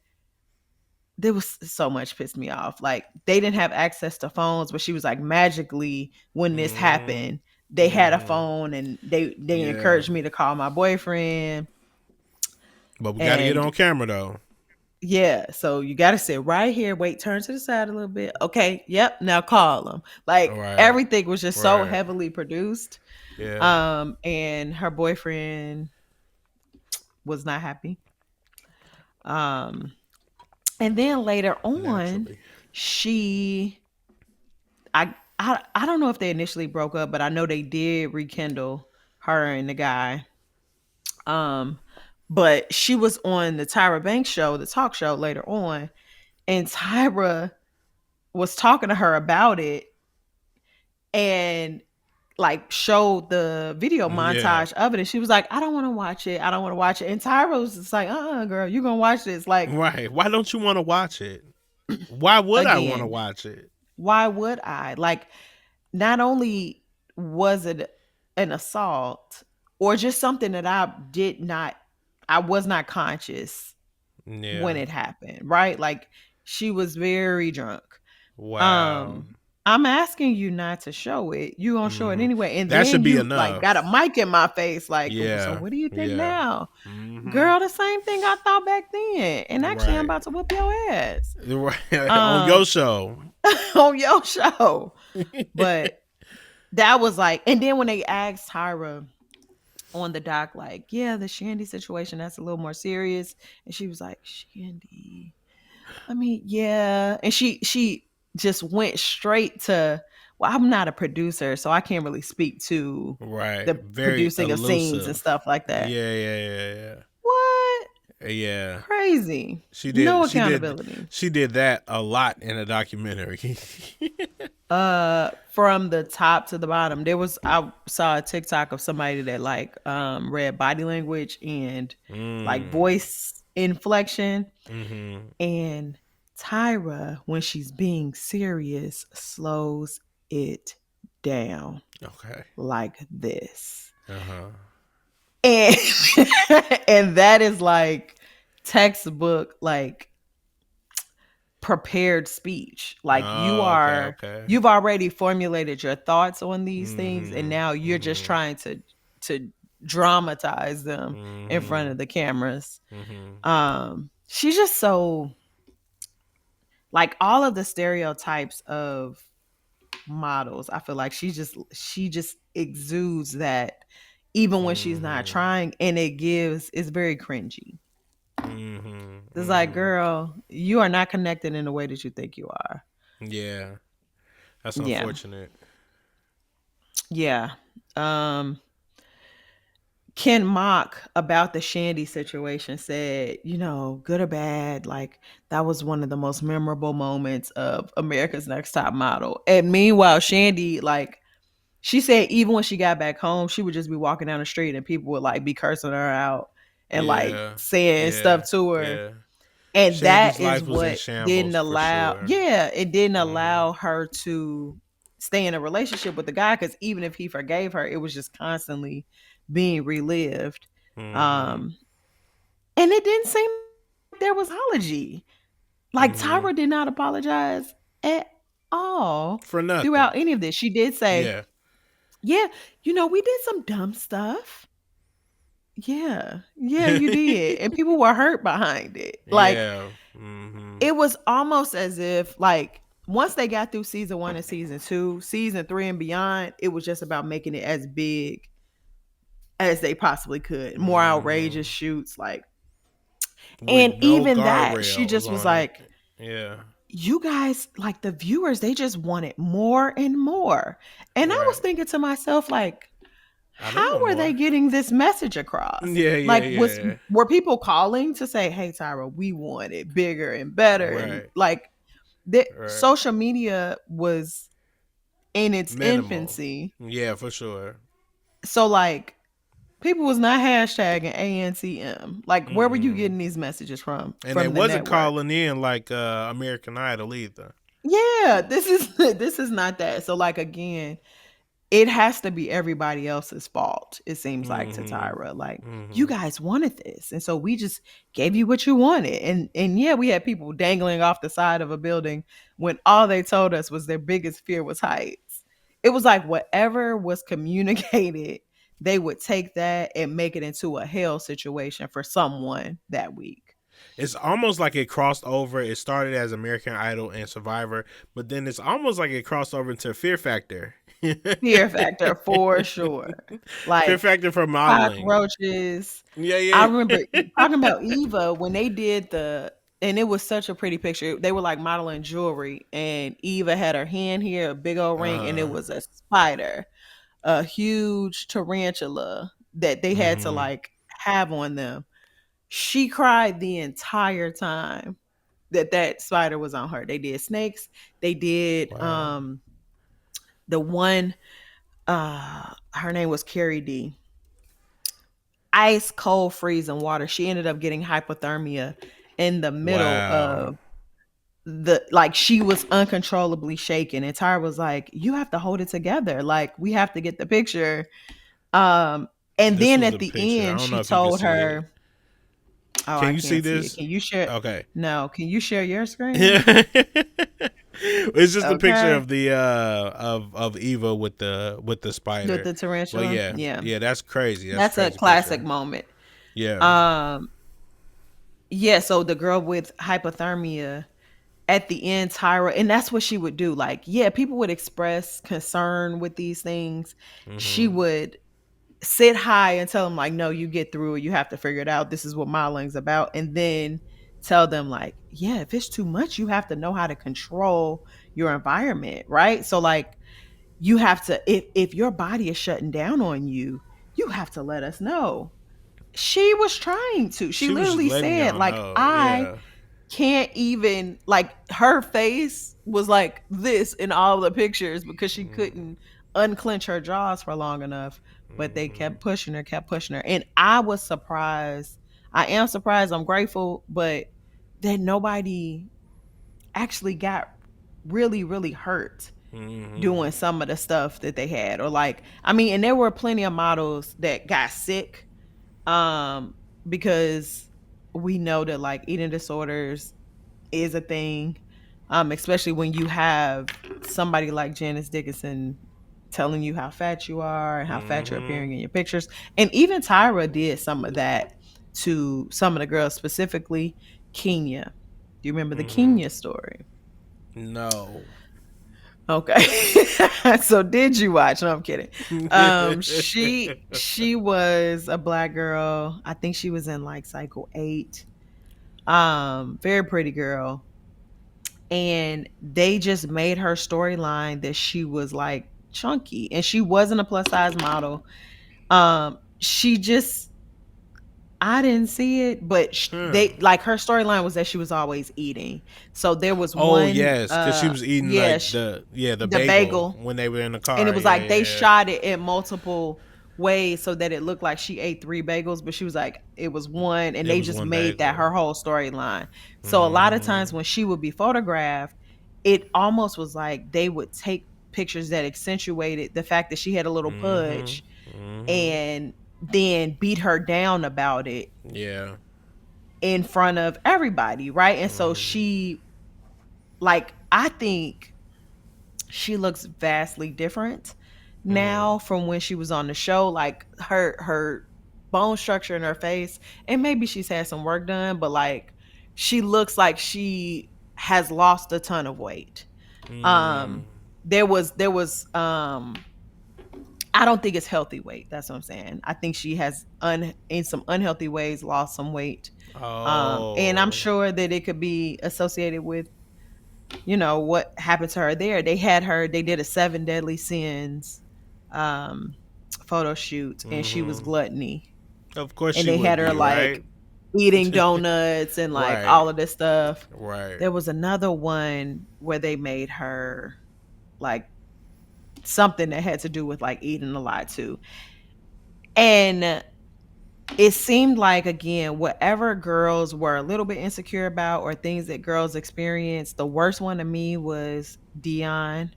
there was so much pissed me off. Like they didn't have access to phones, but she was like, magically when this Mm-hmm. happened, they had a Mm-hmm. phone, and they Yeah. encouraged me to call my boyfriend. But we got to get And on camera though. yeah, so you got to sit right here, wait, turn to the side a little bit. Okay, yep, now call them. Like Right. everything was just so Right. heavily produced. Yeah. And her boyfriend was not happy. Um and then later on, Naturally. she I don't know if they initially broke up, but I know they did rekindle, her and the guy. Um but she was on the Tyra Banks show, the talk show later on, and Tyra was talking to her about it, and like showed the video Yeah. montage of it, and she was like, I don't want to watch it. I don't want to watch it. And Tyra was just like, girl, you gonna watch this. Like, Right. Why don't you want to watch it? Why would I want to again, watch it? why would I? Like, not only was it an assault or just something that I was not conscious when Yeah. it happened, right? Like she was very drunk. Wow. um I'm asking you not to show it. You gonna show it Mm-hmm. anyway, and That then should be you like got a enough. mic in my face, like, so Yeah. what do you think Yeah. now? Mm-hmm. Girl, the same thing I thought back then, and actually I'm Right. about to whoop your ass. Right. On your um show. on your show. But that was like, and then when they asked Tyra on the doc, like, yeah, the Shandy situation, that's a little more serious, and she was like, Shandy, I mean, yeah. And she just went straight to, well, I'm not a producer, so I can't really speak to Right. the Very producing of scenes and elusive. stuff like that. Yeah, yeah, What? yeah. Yeah. Crazy. She No did she did accountability. she did that a lot in a documentary. From the top to the bottom. I saw a TikTok of somebody that like read body language and like Mm. voice inflection. Mm-hmm. And Tyra, when she's being serious, slows it down Okay. like this. Uh-huh. And and that is like textbook, like prepared speech. Like Oh, okay, okay. you've already formulated your thoughts on these things, and Mm-hmm. now you're just Mm-hmm. trying to dramatize them in front Mm-hmm. of the cameras. Mm-hmm. She's just so, like, all of the stereotypes of models, I feel like she just exudes that even when she's not Mm-hmm. trying, and it's very cringy. Mm-hmm. It's like, Mm-hmm. girl, you are not connected in the way that you think you are. Yeah. That's Yeah. unfortunate. Yeah. um Ken Mock about the Shandy situation said, good or bad, like that was one of the most memorable moments of America's Next Top Model. And meanwhile, Shandy, like, she said even when she got back home, she would just be walking down the street and people would like be cursing her out and like Yeah, saying yeah, stuff to her. yeah. And Shandy's that is life was in what didn't shambles for allow, sure. yeah, it didn't Mhm. allow her to stay in a relationship with the guy, because even if he forgave her, it was just constantly being relived. Mhm. Um, and it didn't seem like there was apology. Like Mhm. Tyra did not apologize at all For nothing. throughout any of this. She did say, Yeah. yeah, we did some dumb stuff. Yeah. Yeah, you did. And people were hurt behind it. Like, Yeah. Mhm. it was almost as if, like, once they got through season 1 and season 2, season 3 and beyond, it was just about making it as big as they possibly could. More outrageous Mhm. shoots, like, With and no even that, she guardrails just was on it. like, Yeah. you guys, like the viewers, they just wanted more and more. And I was Right. thinking to myself, like, I know how one were they more. getting this message across? Yeah, yeah, Like, yeah. were people calling to say, "Hey, Tyra, we want it bigger and better," and Right. like, the Right. social media was in its Minimal. infancy, Yeah, for sure. so like people was not hashtagging ANTM. Like, where were you Mm-mm. getting these messages from? And they From the wasn't network. calling in like American Idol either. Yeah, this is this is not that. So like, again, it has to be everybody else's fault, it seems like, to Mm-hmm. Tyra. Like, you Mm-hmm. guys wanted this, and so we just gave you what you wanted. And yeah, we had people dangling off the side of a building when all they told us was their biggest fear was heights. It was like whatever was communicated, they would take that and make it into a hell situation for someone that week. It's almost like it crossed over. It started as American Idol and Survivor, but then it's almost like it crossed over into Fear Factor. Fear factor for sure. Fear Like, Factor for modeling. cockroaches. Yeah, I yeah. remember talking about Eva when they did and it was such a pretty picture. They were like modeling jewelry, and Eva had her hand here, a big old ring, and it uh, was a spider, a huge tarantula that they had to mm-hmm. like have on them. She cried the entire time that spider was on her. They did snakes. They did Wow. the one, her name was Carrie D, ice cold freezing water. She ended up getting hypothermia in the middle Wow. of like, she was uncontrollably shaking, and Tyra was like, you have to hold it together, like, we have to get the picture. um and This then was at the the picture. I end don't know she if you can told see it. her, oh, I Can you see can't see it. this? Can you share? Okay. No, can you share your screen? It's just a picture Okay. of the of Eva with the With spider. the But tarantula, yeah, yeah, yeah, that's crazy. That's a that's a crazy classic picture. moment. Yeah. um yeah, so the girl with hypothermia, at the end, Tyra, and that's what she would do. Like, yeah, people would express concern with these things. She Mm-hmm. would sit high and tell them, like, no, you get through it. You have to figure it out. This is what modeling's about. And then tell them, like, yeah, if it's too much, you have to know how to control your environment, right? So, like, you have to, if your body is shutting down on you, you have to let us know. She was trying to. She She was just literally letting said, y'all like, know. I Yeah. can't even, like, her face was like this in all the pictures because she couldn't unclench her jaws for long enough. But they Mm-hmm. kept pushing her. And I was surprised. I am surprised. I'm grateful, but that nobody actually got really, really hurt Mm-hmm. doing some of the stuff that they had. Or like, I mean, and there were plenty of models that got sick, um, because we know that like eating disorders is a thing, especially when you have somebody like Janice Dickinson telling you how fat you are and how fat you're Mm-hmm. appearing in your pictures. And even Tyra did some of that to some of the girls, specifically Kenya. Do you remember the Mm-hmm. Kenya story? No. Okay. So did you watch? No, I'm kidding. She was a black girl. I think she was in like cycle 8. Very pretty girl, and they just made her storyline that she was like chunky, and she wasn't a plus size model. she just, I didn't see it, but Huh. they like her storyline was that she was always eating. So there was Oh one, yes, because she was eating yeah, like the the bagel bagel, when they were in the and it car. was Yeah, like they yeah, shot it in multiple ways so that it looked like she ate three bagels, but she was like it was one, and yeah. It they was just one made that bagel. her whole storyline. So a lot of Hmm. times when she would be photographed, it almost was like they would take pictures that accentuated the fact that she had a little Hmm. pudge Hmm. and then beat her down about it Yeah. in front of everybody, right? And so Hmm. she, like, I think she looks vastly different Hmm. now from when she was on the show. Like her bone structure in her face, and maybe she's had some work done, but like she looks like she has lost a ton of weight. Mm. Um there was I don't think it's healthy weight. That's what I'm saying. I think she has in some unhealthy ways lost some weight. And I'm Oh. sure that it could be associated with, what happened to her there. They did a seven deadly sins um photo shoot, and she was Hmm. gluttony. Of course And she they would had her be, right? like eating donuts and like Right. all of this stuff. Right. There was another one where they made her like something that had to do with like eating a lot too. And it seemed like, again, whatever girls were a little bit insecure about or things that girls experienced, the worst one to me was Dion.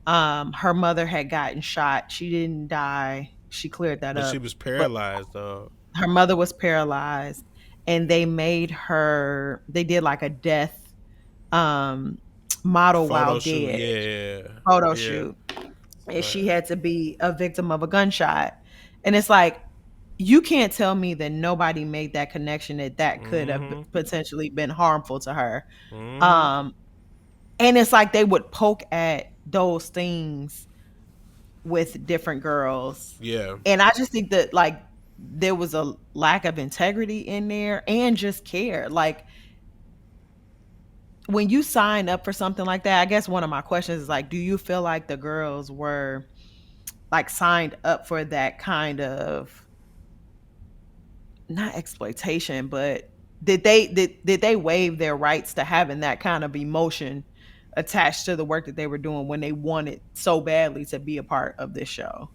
Her mother had gotten shot. She didn't die. She cleared that But she up. was But paralyzed though. her mother was paralyzed, and they did like a death um model while Photo shoot. dead Yeah. photo Yeah. shoot. And she Right. had to be a victim of a gunshot. And it's like, you can't tell me that nobody made that connection, that that could have Hmm. potentially been harmful to her. Hmm. Um, and it's like they would poke at those things with different girls. Yeah. And I just think that like there was a lack of integrity in there and just care. Like when you sign up for something like that, I guess one of my questions is like, do you feel like the girls were like signed up for that kind of, not exploitation, but did they waive their rights to having that kind of emotion attached to the work that they were doing when they wanted so badly to be a part of this show?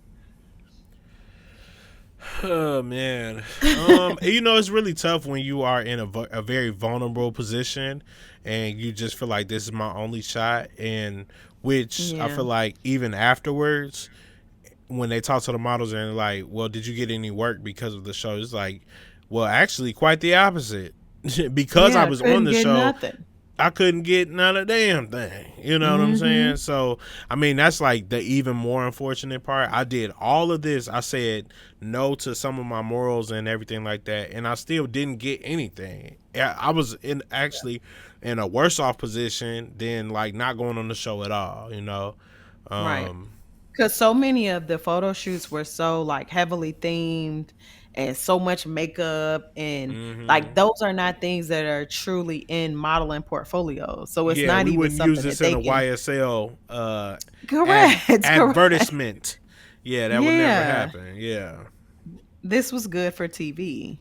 Oh man. It's really tough when you are in a very vulnerable position and you just feel like this is my only shot, and which I Yeah. feel like even afterwards when they talk to the models and like, well, did you get any work because of the show? It's like, well, actually quite the opposite. Because I Yeah, was on couldn't the get show, nothing. I couldn't get not a damn thing. You know what I'm saying? Mhm. So, I mean, that's like the even more unfortunate part. I did all of this. I said no to some of my morals and everything like that, and I still didn't get anything. I was in actually in a worse off position than like not going on the show at all. Right. Um, Because so many of the photo shoots were so like heavily themed and so much makeup, and like hmm. those are not things that are truly in modeling portfolios. So it's Yeah, not we even wouldn't use something this that in they a can. YSL Correct. Correct. advertisement. Yeah, that would never Yeah. happen. Yeah. This was good for TV.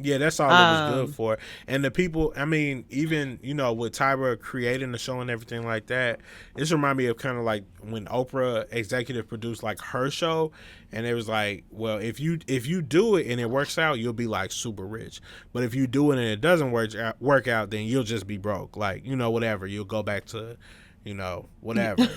Yeah, that's all it was good Um, for. And the people, I mean, even, with Tyra creating the show and everything like that, this remind me of kind of like when Oprah executive produced like her show, and it was like, well, if you do it and it works out, you'll be like super rich. But if you do it and it doesn't work out, then you'll just be broke. Like, whatever. You'll go back to, whatever.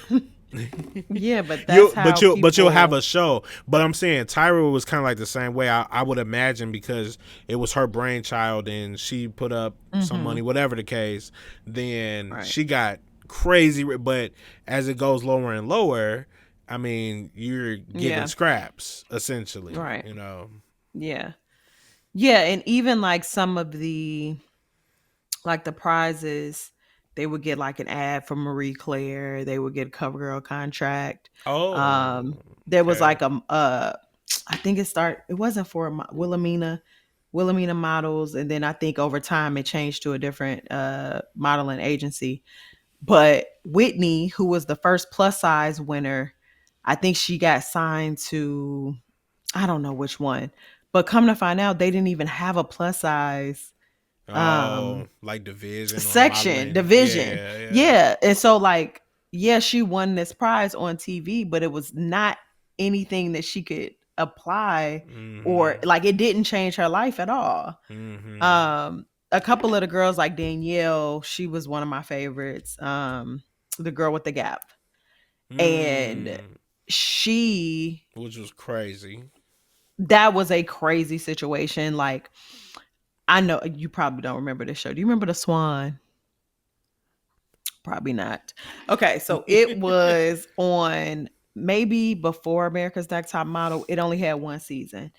yeah, but that's you but how you'll have people. a show. But I'm saying Tyra was kind of like the same way. I would imagine because it was her brainchild and she put up some money, Mhm. whatever the case. Then Right. she got crazy. But as it goes lower and lower, I mean, you're getting Yeah. scraps essentially. Right. Yeah. Yeah, and even like some of the like the prizes, they would get like an ad from Marie Claire. They would get a CoverGirl contract. Oh, Um, there was okay. like I think it wasn't for Wilhelmina models, and then I think over time it changed to a different modeling agency. But Whitney, who was the first plus size winner, I think she got signed to I don't know which one, but come to find out, they didn't even have a plus size Oh, um like division or section modeling. division. Yeah, yeah. Yeah, and so like, yeah, she won this prize on TV, but it was not anything that she could apply, or Mhm. like it didn't change her life at all. Mhm. A couple of the girls like Danielle, she was one of my favorites. The girl with the gap, and Mm. she Which was crazy. that was a crazy situation. Like, I know you probably don't remember this show. Do you remember The Swan? Probably not. Okay, so it was on maybe before America's Next Top Model. It only had one season.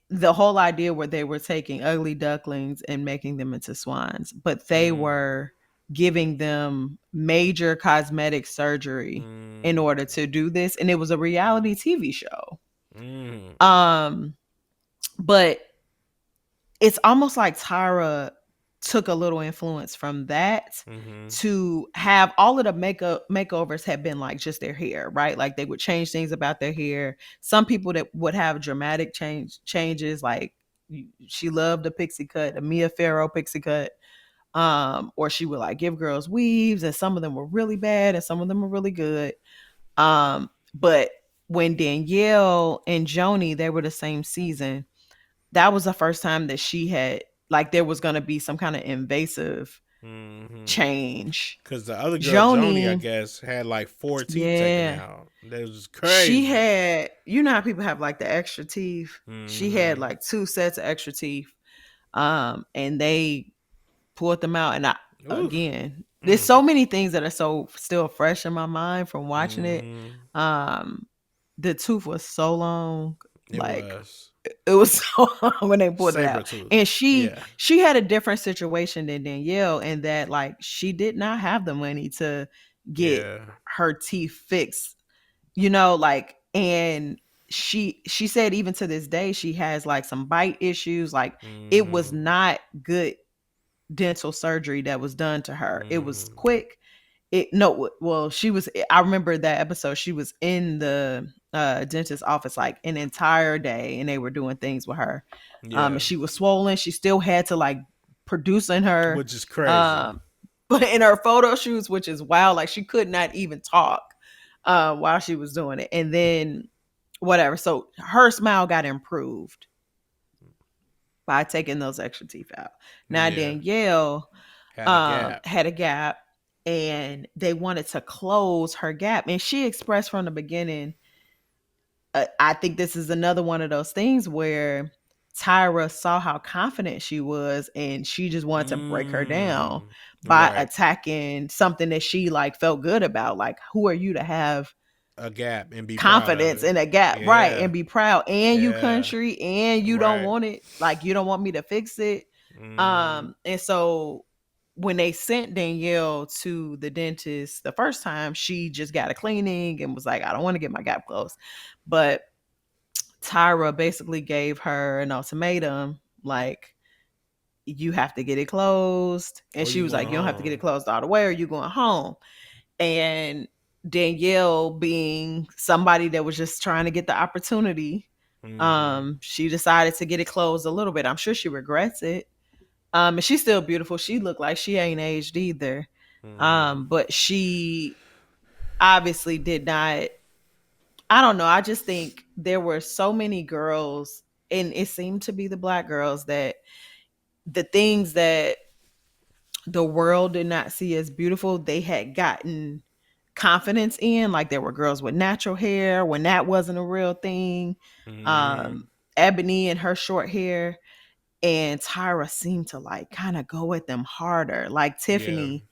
The whole idea where they were taking ugly ducklings and making them into swans, but they Mm. were giving them major cosmetic surgery in Mm. order to do this, and it was a reality TV show. Mm. Um, but it's almost like Tyra took a little influence from that Mhm. to have all of the makeup makeovers have been like just their hair, right? Like they would change things about their hair. Some people that would have dramatic changes, like she loved the pixie cut, a Mia Farrow pixie cut. Or she would like give girls weaves, and some of them were really bad and some of them were really good. But when Danielle and Joni, they were the same season, that was the first time that she had like there was going to be some kind of invasive Mhm. change. Cause the other girl, Joni, I Joni, guess, had like 4 teeth taken yeah, out. That was she crazy. had, you know how people have like the extra teeth. She had Mhm. like two sets of extra teeth, and they pulled them out. And I, Ooh. again, there's Mm. so many things that are so still fresh in my mind from watching it. Mhm. Um, the tooth was so long, It like was it was so long when they pulled it saber out. tooth. And Yeah. she had a different situation than Danielle in that like she did not have the money to get Yeah. her teeth fixed, like, and she said even to this day she has like some bite issues. Like, it was Mhm. not good dental surgery that was done to her. It was Mhm. quick. It no well she was I remember that episode. She was in the dentist office like an entire day, and they were doing things with her. Yeah. And she was swollen. She still had to like produce in her Which is crazy. um in her photo shoots, which is wild. Like, she could not even talk while she was doing it. And then whatever, so her smile got improved by taking those extra teeth out. Now Yeah. Danielle Had a gap. had a gap, and they wanted to close her gap. And she expressed from the beginning, I think this is another one of those things where Tyra saw how confident she was, and she just wanted to break her down Mm. by Right. attacking something that she like felt good about. Like, who are you to have A gap and be proud of confidence it. in a gap, right? Yeah. And be proud, and you Yeah. country, and you don't Right. want it, like you don't want me to fix it. Mhm. And so when they sent Danielle to the dentist the first time, she just got a cleaning and was like, I don't want to get my gap closed. But Tyra basically gave her an ultimatum, like, you have to get it closed. And Or she you was going like, you don't have to get it home. closed all the way, or you going home. And Danielle, being somebody that was just trying to get the opportunity, Mhm. she decided to get it closed a little bit. I'm sure she regrets it. And she's still beautiful. She looked like she ain't aged either. Mhm. But she obviously did not. I don't know. I just think there were so many girls, and it seemed to be the black girls, that the things that the world did not see as beautiful, they had gotten confidence in. Like, there were girls with natural hair when that wasn't a real thing. Mhm. Um, Ebony and her short hair, and Tyra seemed to like kind of go at them harder. Like Yeah. Tiffany,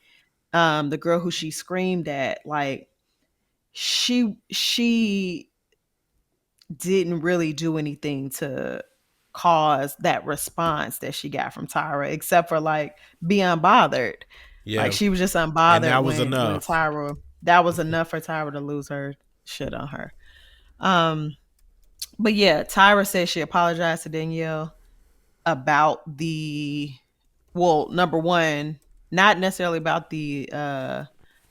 the girl who she screamed at, like she didn't really do anything to cause that response that she got from Tyra, except for like being unbothered. Like, Yeah. she was just And unbothered that was when enough. Tyra, that was enough for Tyra to lose her shit on her. Um, but yeah, Tyra said she apologized to Danielle about the, well, number one, not necessarily about the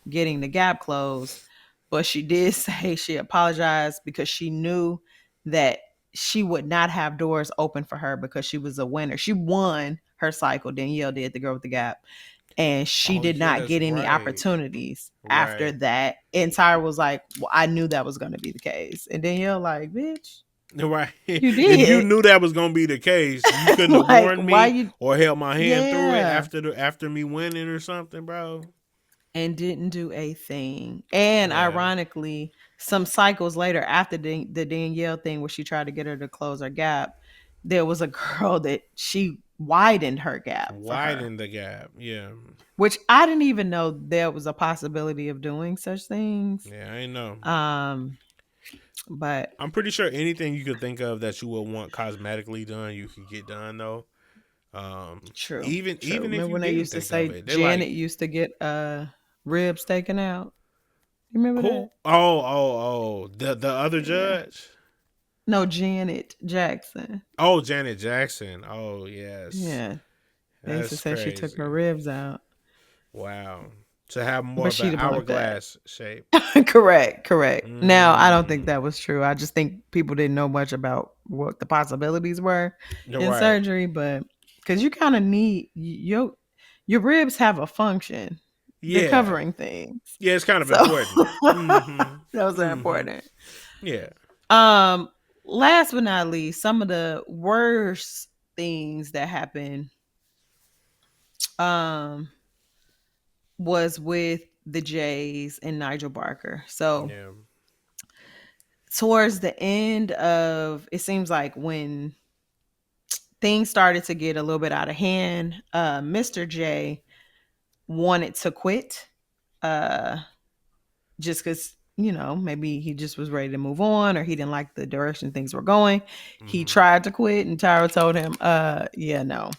getting the gap closed, but she did say she apologized because she knew that she would not have doors open for her because she was a winner. She won her cycle. Danielle did, the girl with the gap. And she Oh did yeah, not that's get any right. opportunities after Right. that. And Tyra was like, well, I knew that was going to be the case. And Danielle, like, bitch, Right. you If you did. knew that was gonna be the case, you couldn't have Like, warned why me you, or held my hand through it yeah. after me winning or something, bro. And didn't do a thing. And Yeah. ironically, some cycles later, after the Danielle thing where she tried to get her to close her gap, there was a girl that she widened her gap for her, Widen the gap. Yeah. which I didn't even know there was a possibility of doing such things. Yeah, I know. Um, but I'm pretty sure anything you could think of that you would want cosmetically done, you could get done though. true, Even true. even if Remember you when they didn't used to think of say it, they Janet like used to get ribs taken out? You remember who? that? Oh, the other Yeah. judge. No, Janet Jackson. Oh, Janet Jackson. Oh yes, Yeah. They used to that's say she took her crazy. ribs out. Wow. To have more But of an she debunked that. hourglass shape. Correct, correct. Now, I don't think Mm. that was true. I just think people didn't know much about what the possibilities were You're in right. surgery, but because you kind of need your ribs have a function. They're Yeah. covering things. Yeah, it's kind of So important. Mm-hmm. those are Mm-hmm. important. Yeah. Um, last but not least, some of the worst things that happened um was with the Jays and Nigel Barker. So Yeah. towards the end of, it seems like when things started to get a little bit out of hand, Mr. J wanted to quit, uh just because, maybe he just was ready to move on, or he didn't like the direction things were going. He Mm-hmm. tried to quit, and Tyra told him, yeah, no.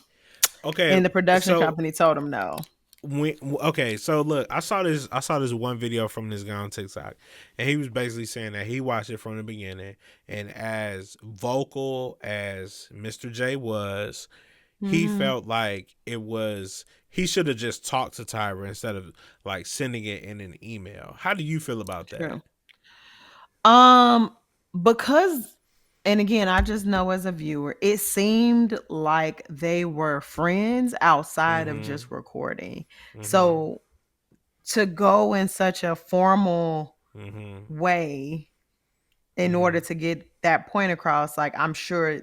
Okay. And the production So company told him no. okay, so look, I saw this one video from this guy on TikTok, and he was basically saying that he watched it from the beginning, and as vocal as Mr. J was, he Hmm. felt like he should have just talked to Tyra instead of like sending it in an email. How do you feel about that? True. Um, because, and again, I just know as a viewer, it seemed like they were friends outside of Mm-hmm. just recording. Mm-hmm. So to go in such a formal Mm-hmm. way in Mm-hmm. order to get that point across, like, I'm sure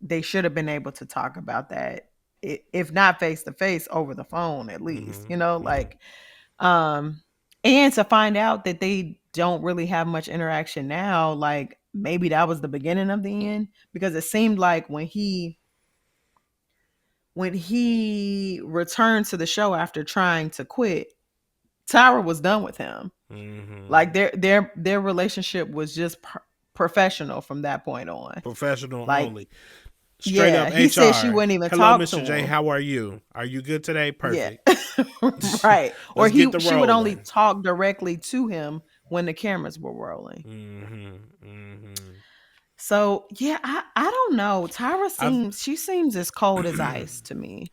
they should have been able to talk about that, if not face to face, over the phone at least, Mm-hmm. like, um, and to find out that they don't really have much interaction now, like maybe that was the beginning of the end, because it seemed like when he returned to the show after trying to quit, Tyra was done with him. Mm-hmm. Like their relationship was just professional from that point on. Professional Like, only. Straight yeah, up he said she HR. wouldn't even Hello, talk to Mr. J. him. How are you? Are you good today? Yeah. Perfect. Right. Or Let's get the she would only rolling. talk directly to him when the cameras were rolling. Mm-hmm. Mm-hmm. So yeah, I don't know. Tyra I seems as cold as ice to me.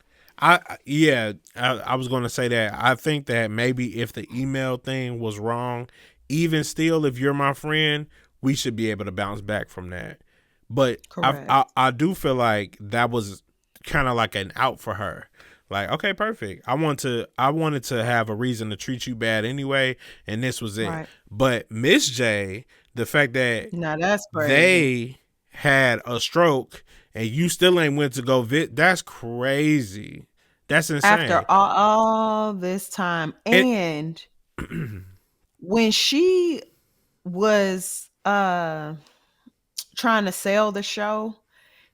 yeah, I was going to say that. I think that maybe if the email thing was wrong, even still, if you're my friend, we should be able to bounce back from that. But Correct. I do feel like that was kind of like an out for her. Like, okay, perfect. I wanted to have a reason to treat you bad anyway, and this was it. Right. But Miss J, the fact that Now that's crazy. they had a stroke and you still ain't went to go that's crazy. That's After insane. all this time, It and when she was trying to sell the show,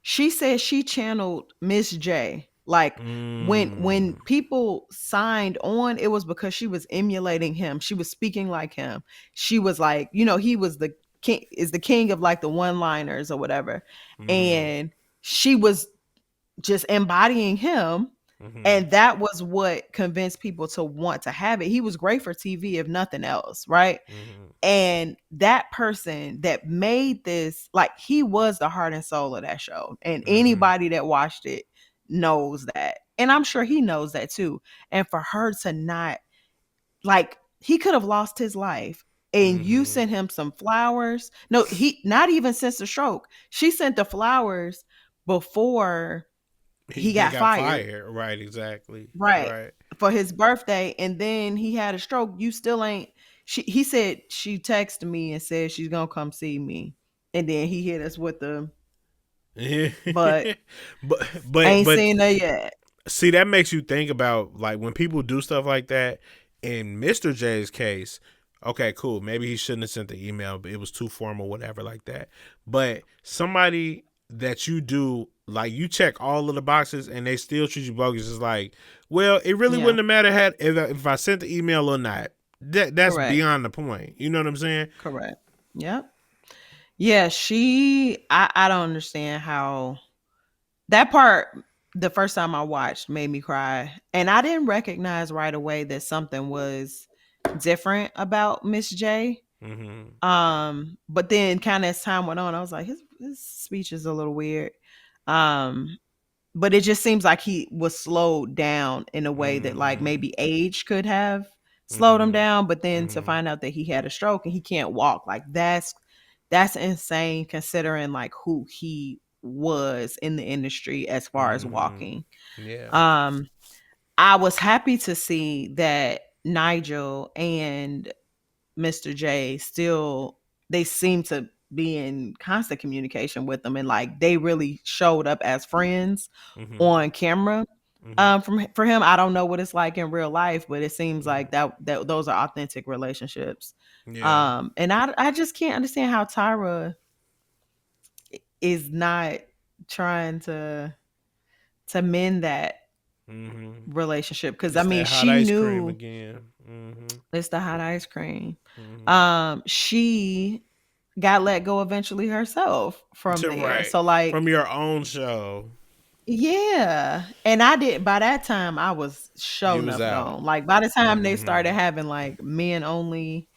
she said she channeled Miss J. Like, when mm, people signed on, it was because she was emulating him. She was speaking like him. She was like, he was the king of like the one-liners or whatever. mm, And she was just embodying him. mm, And that was what convinced people to want to have it. He was great for TV, if nothing else, right? mm, And that person that made this, like, he was the heart and soul of that show. And mm, anybody that watched it knows that. And I'm sure he knows that too. And for her to not, like, he could have lost his life and you Mm-hmm. sent him some flowers. No, he not even since the stroke. She sent the flowers before he He got got fired. fired. Right. Exactly. Right. Right. For his birthday, and then he had a stroke. You still ain't he said she texted me and said she's gonna come see me. And then he hit us with the but ain't But seen her yet. see, that makes you think about like when people do stuff like that. In Mr. J's case, okay, cool. Maybe he shouldn't have sent the email, but it was too formal, whatever, like that. But somebody that you do like you check all of the boxes and they still treat you bogus. It's like, well, it really Yeah, wouldn't have mattered had if I sent the email or not. That's correct. beyond the point. You know what I'm saying? Correct. Yep. Yeah, I don't understand how that part the first time I watched made me cry. And I didn't recognize right away that something was different about Miss J. Mm-hmm. But then kind of as time went on, I was like, his speech is a little weird. Um, but it just seems like he was slowed down in a way that like Mm-hmm. maybe age could have slowed him Mm-hmm. down. But then to Mm-hmm. find out that he had a stroke and he can't walk, like that's insane considering like who he was in the industry as far as Mm-hmm. walking. Yeah. Um, I was happy to see that Nigel and Mr. J still they seem to be in constant communication with them and like they really showed up as friends Mm-hmm. on camera. Mm-hmm. From for him, I don't know what it's like in real life, but it seems Mm-hmm. like that those are authentic relationships. Yeah. And I just can't understand how Tyra is not trying to mend that Mm-hmm. relationship because I It's mean that hot she ice cream knew again. Mm-hmm. it's the hot ice cream. Mm-hmm. She got let go eventually herself from there. Right. So like From your own show. yeah. And I did by that time I was show You was enough out. gone. Like by the time they Mm-hmm. started having like men only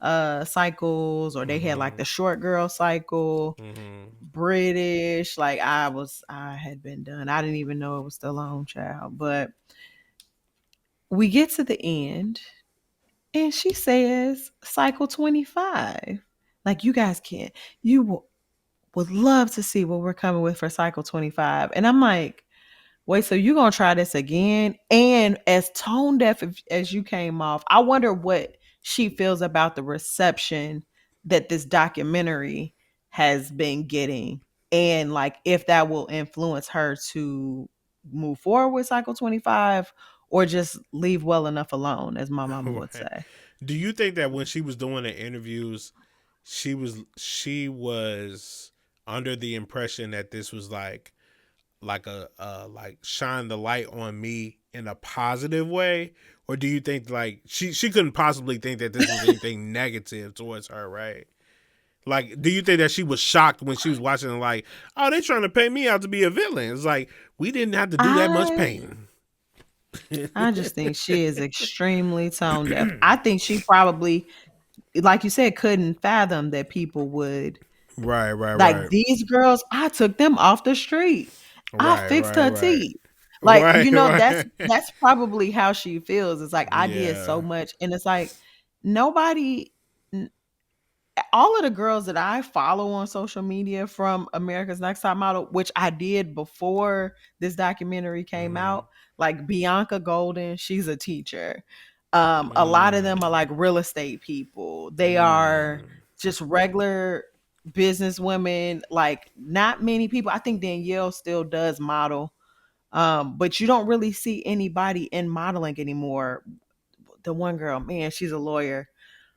cycles or they had like Mm-hmm. the short girl cycle, Mm-hmm. British, like I had been done. I didn't even know it was still on child. But we get to the end and she says cycle 25. Like you guys can't you would love to see what we're coming with for cycle 25. And I'm like, wait, so you gonna try this again? And as tone deaf as you came off, I wonder what she feels about the reception that this documentary has been getting, and like if that will influence her to move forward with cycle 25 or just leave well enough alone, as my mama would Right. say. Do you think that when she was doing the interviews, she was under the impression that this was like a like shine the light on me in a positive way, or do you think like she couldn't possibly think that this was anything negative towards her, right? Like, do you think that she was shocked when she was watching it, like, oh, they trying to pay me out to be a villain? It's like we didn't have to do that much I painting. I just think she is extremely tone deaf. I think she probably, like you said, couldn't fathom that people would Right, right, like right, these girls. I took them off the street. I right, fixed right, her right, teeth. Like, right, you know, right. that's probably how she feels. It's like I did Yeah. so much, and it's like nobody all of the girls that I follow on social media from America's Next Top Model, which I did before this documentary came Mm-hmm. out, like Bianca Golden, she's a teacher. A lot of them are Mm. like real estate people. They are Mm. just regular business women. Like not many people. I think Danielle still does model, but you don't really see anybody in modeling anymore. The one girl, man, she's a lawyer.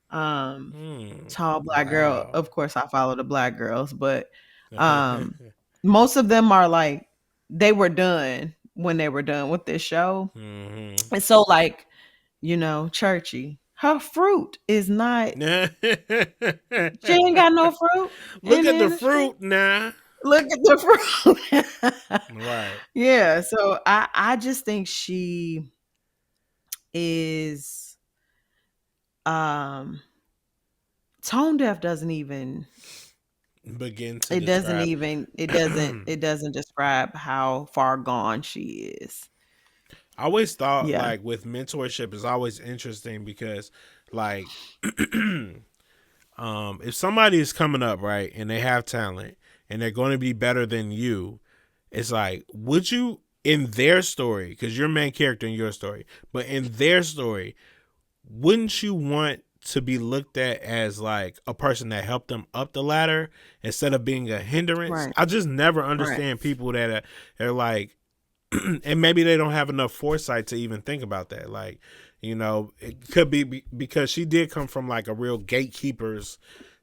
Um, Mm. Tall black girl. Wow. Of course, I follow the black girls, but um, most of them are like they were done when they were done with this show, Mm-hmm. and so like churchy. Her fruit is not. She ain't got no fruit Look in the at the industry. fruit now. Look at the fruit. Right. Yeah, so I just think she is um tone deaf doesn't even Begin to it doesn't describe. even I it doesn't describe how far gone she is. always thought Yeah. like with mentorship is always interesting because like If somebody is coming up, right, and they have talent and they're going to be better than you, it's like, would you, in their story, because you're main character in your story, but in their story, wouldn't you want to be looked at as like a person that helped them up the ladder instead of being a hindrance? Right. I just never Right. understand people that are like, and maybe they don't have enough foresight to even think about that. Like, it could be because she did come from like a real gatekeepers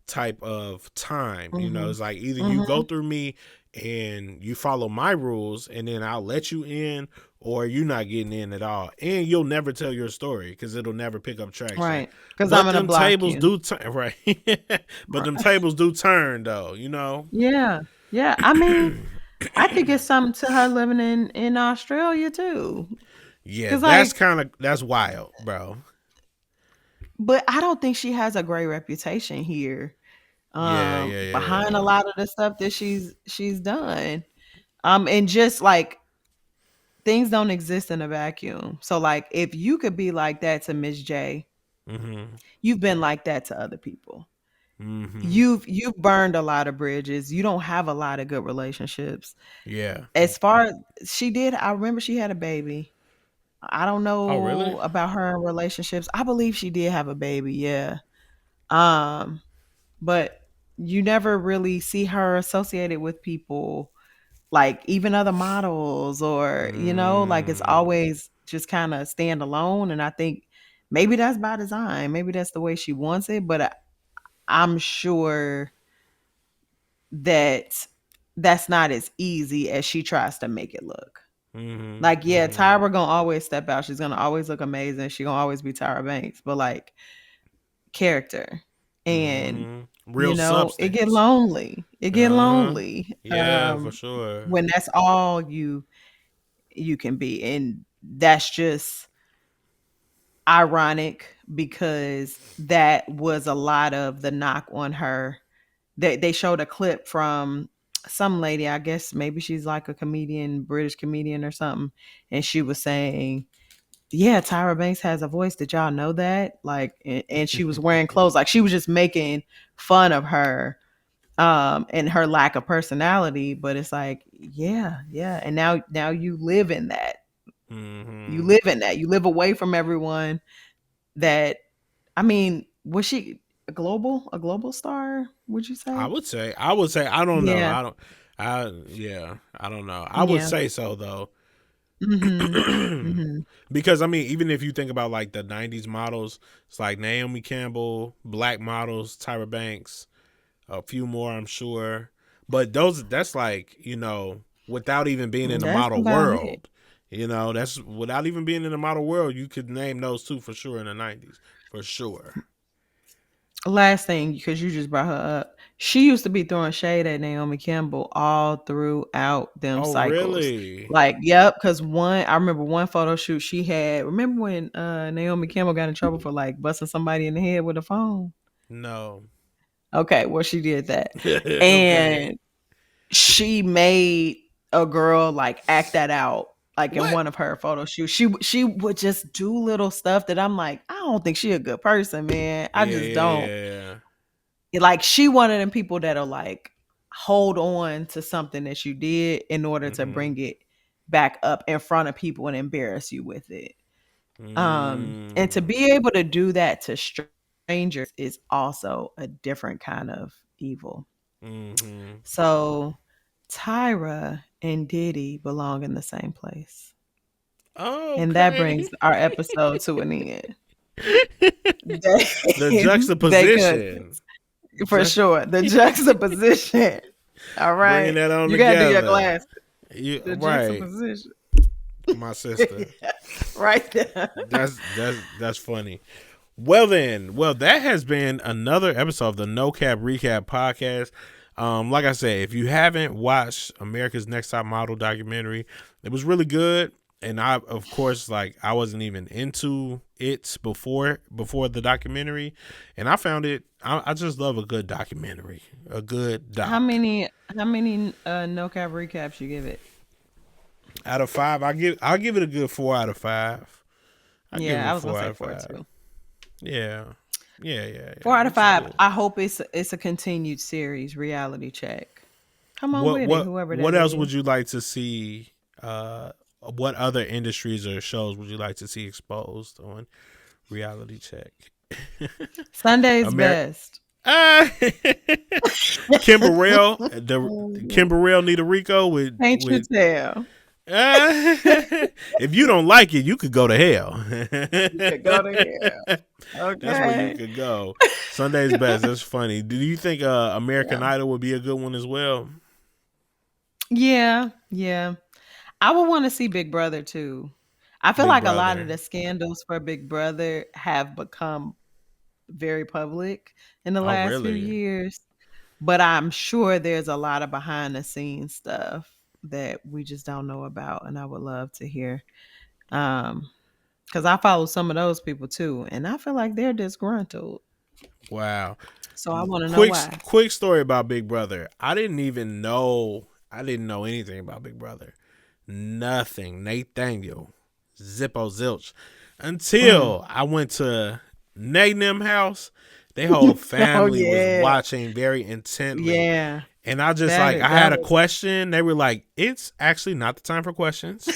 type of time. Mhm. It's like either you go Mhm. through me and you follow my rules and then I'll let you in, or you're not getting in at all. And you'll never tell your story because it'll never pick up traction. Right. Cuz I'm But going to them block tables you. do turn, right? But them Right. tables do turn though. Yeah. Yeah. I mean, I could get something to her living in Australia too. Yeah, Cuz like that's wild, bro. but I don't think she has a great reputation here. Yeah, yeah, Behind a yeah. lot of the stuff that she's done. And just like things don't exist in a vacuum. So like if you could be like that to Miss J, Mhm. you've been like that to other people. Mhm. You've burned a lot of bridges. You don't have a lot of good relationships. Yeah. As far as she did, I remember she had a baby. I don't Oh, really? know about her relationships. I believe she did have a baby, yeah. Um, but you never really see her associated with people like even other models or like it's Mm. always just kind of stand alone. And I think maybe that's by design. Maybe that's the way she wants it. But I'm sure that that's not as easy as she tries to make it look. Mhm. Like, yeah, Mhm. Tyra gonna always step out. She's gonna always look amazing. She gonna always be Tyra Banks. But like character and Mhm. Real it get substance. lonely. It get Uh-huh. lonely. Yeah, for sure. When that's all you can be. And that's just ironic because that was a lot of the knock on her. They showed a clip from some lady, I guess maybe she's like a comedian, British comedian or something, and she was saying, "Yeah, Tyra Banks has a voice. Did y'all know that?" Like, and she was wearing clothes like she was just making fun of her and her lack of personality. But it's like, yeah, yeah, and now you live in that. You Mhm. live in that. You live away from everyone. That I mean, was she a global star? Would you I say? would say I don't know. Yeah, I don't know. I would yeah. say so though. Mhm. Mhm. Because I mean, even if you think about like the '90s models, it's like Naomi Campbell, black models, Tyra Banks, a few more, I'm sure. But that's like without even being in the That's model about it. world. That's without even being in the model world. You could name those two for sure in the '90s, for sure. Last thing, because you just brought her up, she used to be throwing shade at Naomi Campbell all throughout them Oh, cycles. really? Like, yep, because I remember one photo shoot she had. Remember when Naomi Campbell got in trouble for like busting somebody in the head with a phone? No. Okay, well, she did that. Okay. And she made a girl like act that out like in What? one of her photo shoots. She would just do little stuff that I'm like, I don't think she a good person, man. I Yeah, just yeah, don't. yeah, Like she one of them people that'll like hold on to something that you did in order yeah. to Mhm. bring it back up in front of people and embarrass you with it. And to Mm. be able to do that to strangers is also a different kind of evil. Mhm. So Tyra and Diddy belong in the same place. And that brings Okay. our episode to an end. The They juxtaposition. cousins. For Just sure. The juxtaposition. All bringing right. that on You gotta do your together. glasses. You The right, juxtaposition. my sister. Right there. That's funny. Well then, that has been another episode of the No Cap Recap podcast. Like I said, if you haven't watched America's Next Top Model documentary, it was really good. And I, of course, like I wasn't even into it before the documentary, and I found it. I just love a good documentary, a good How doc. many how many no cap recaps you give it? Out of five, I'll give it a good 4 out of 5. I give it Yeah, a I was gonna four out say of four five. too. Yeah, Yeah, yeah, Four yeah. out of It's five. good. I hope it's a continued series. Reality check. Come on What with it, what whoever what that else is. would you like to see? What other industries or shows would you like to see exposed on Reality Check? Sunday's Amer best. uh, Kim Burrell, the Kim Burrell Nita Rico Can't you with tell? if you don't like it, you could go to hell. You could go to hell. That's where you Okay. could go. Sunday's best. That's funny. Do you think American Yeah. Idol would be a good one as well? Yeah. Yeah. I would want to see Big Brother too. I feel Big like a lot of Brother. the scandals for Big Brother have become very public in the Oh, last few really? years. But I'm sure there's a lot of behind the scenes stuff that we just don't know about, and I would love to hear. Because I follow some of those people too, and I feel like they're disgruntled. Wow. So I want to know Quick why. quick story about Big Brother. I didn't know anything about Big Brother. Nothing. Nathaniel. Zippo Zilch. Mm. Until I went to Nagnam house. Their whole Oh family was yeah, watching very intently. yeah. And I just That like is I that had a was. question. They were like, it's actually not the time for questions.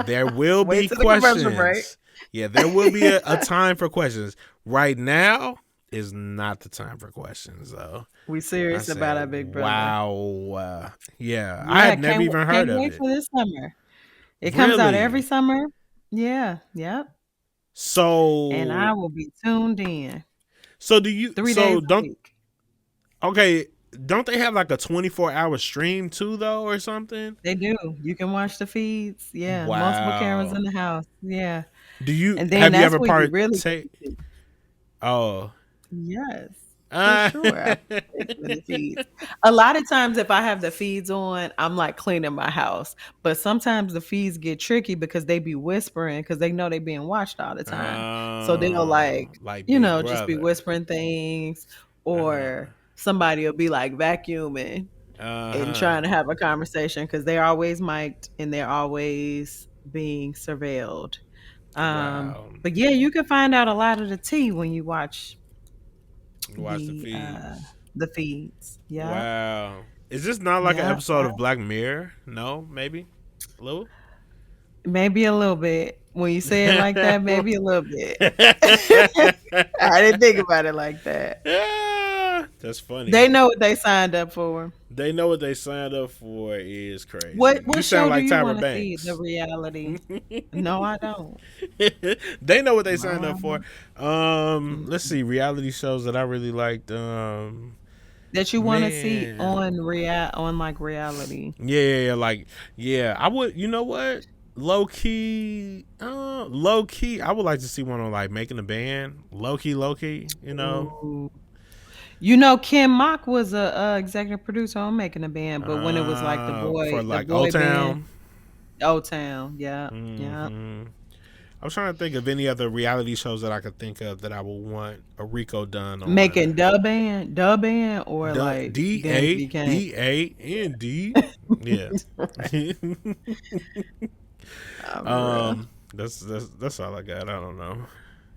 There will Wait be till the commercial break. questions. Yeah, there will be a time for questions. Right now is not the time for questions, though. We I serious said, about our big brother. wow. Yeah, I Yeah, had never even can't heard of wait it. for this summer. It comes out every Really? summer. Yeah, yep. And I So, will be tuned in three days so a don't, week. okay, don't they have like a 24-hour stream too, though, or something? They do. You can watch the feeds. Yeah, multiple cameras Wow. in the house. Yeah, and then Have you that's ever where you really get partake? to see. Oh. Yes, for Uh, sure. I partake in the feeds. A lot of times, if I have the feeds on, I'm like cleaning my house. But sometimes the feeds get tricky because they be whispering because they know they being watched all the time. So they'll like, like Big just be Brother. whispering things, Uh-huh. or somebody will be like vacuuming and Uh-huh. trying to have a conversation because they're always mic'd and they're always being surveilled. Wow. But yeah, you can find out a lot of the tea when you watch Watch the the feeds. the feeds. Yep. Wow. Is this not like an Yep. episode of Black Mirror? No, maybe. A little? Maybe a little bit. When you say it like that, maybe a little bit. I didn't think about it like that. Yeah, that's funny. They know what they signed up for. They know what they signed up for is What crazy. You what sound show do like you Tyra want to see? The Banks. reality? No, I don't. They know what they No, signed I up for. don't. Let's Mm-mm. see, reality shows that I really liked. That you want to see Man, on like reality. yeah, like yeah, I would. You know what? Low key. I would like to see one on like making a band. Low key. You know, Ooh. You know, Kim Mock was a executive producer on Making a Band, but when it was like for the like Old boy band, Town. Old Town, yeah, yeah. Hmm. I was trying to think of any other reality shows that I could think of that I would want a Rico done on. Making dub band, or like Danny BK. DAND. Yeah. Bruh. That's all I got. I don't know.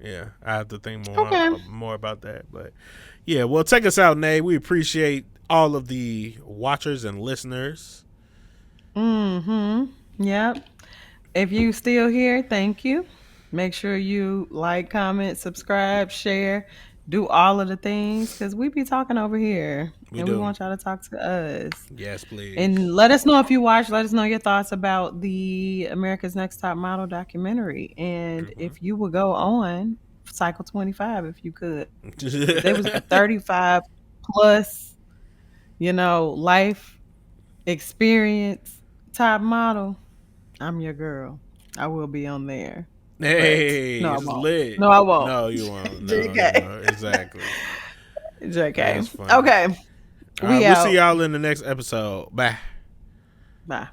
Yeah, I have to think Okay. more about that. But yeah, well, take us out, Nate. We appreciate all of the watchers and listeners. Mm-hmm. Yep. If you still here, thank you. Make sure you like, comment, subscribe, share, do all of the things because we be talking over here We and we do. want y'all to talk to us. Yes, please. And let us know if you watch. Let us know your thoughts about the America's Next Top Model documentary. And Hmm. if you would go on Cycle 25, if you could. If they was a 35 plus, life experience top model, I'm your girl. I will be on there. But Hey, no, I it's won't. lit. No, I won't. No, you won't. No, you JK. won't. Exactly. JK. That's funny. Okay. All right, We we'll see out. y'all in the next episode. Bye. Bye.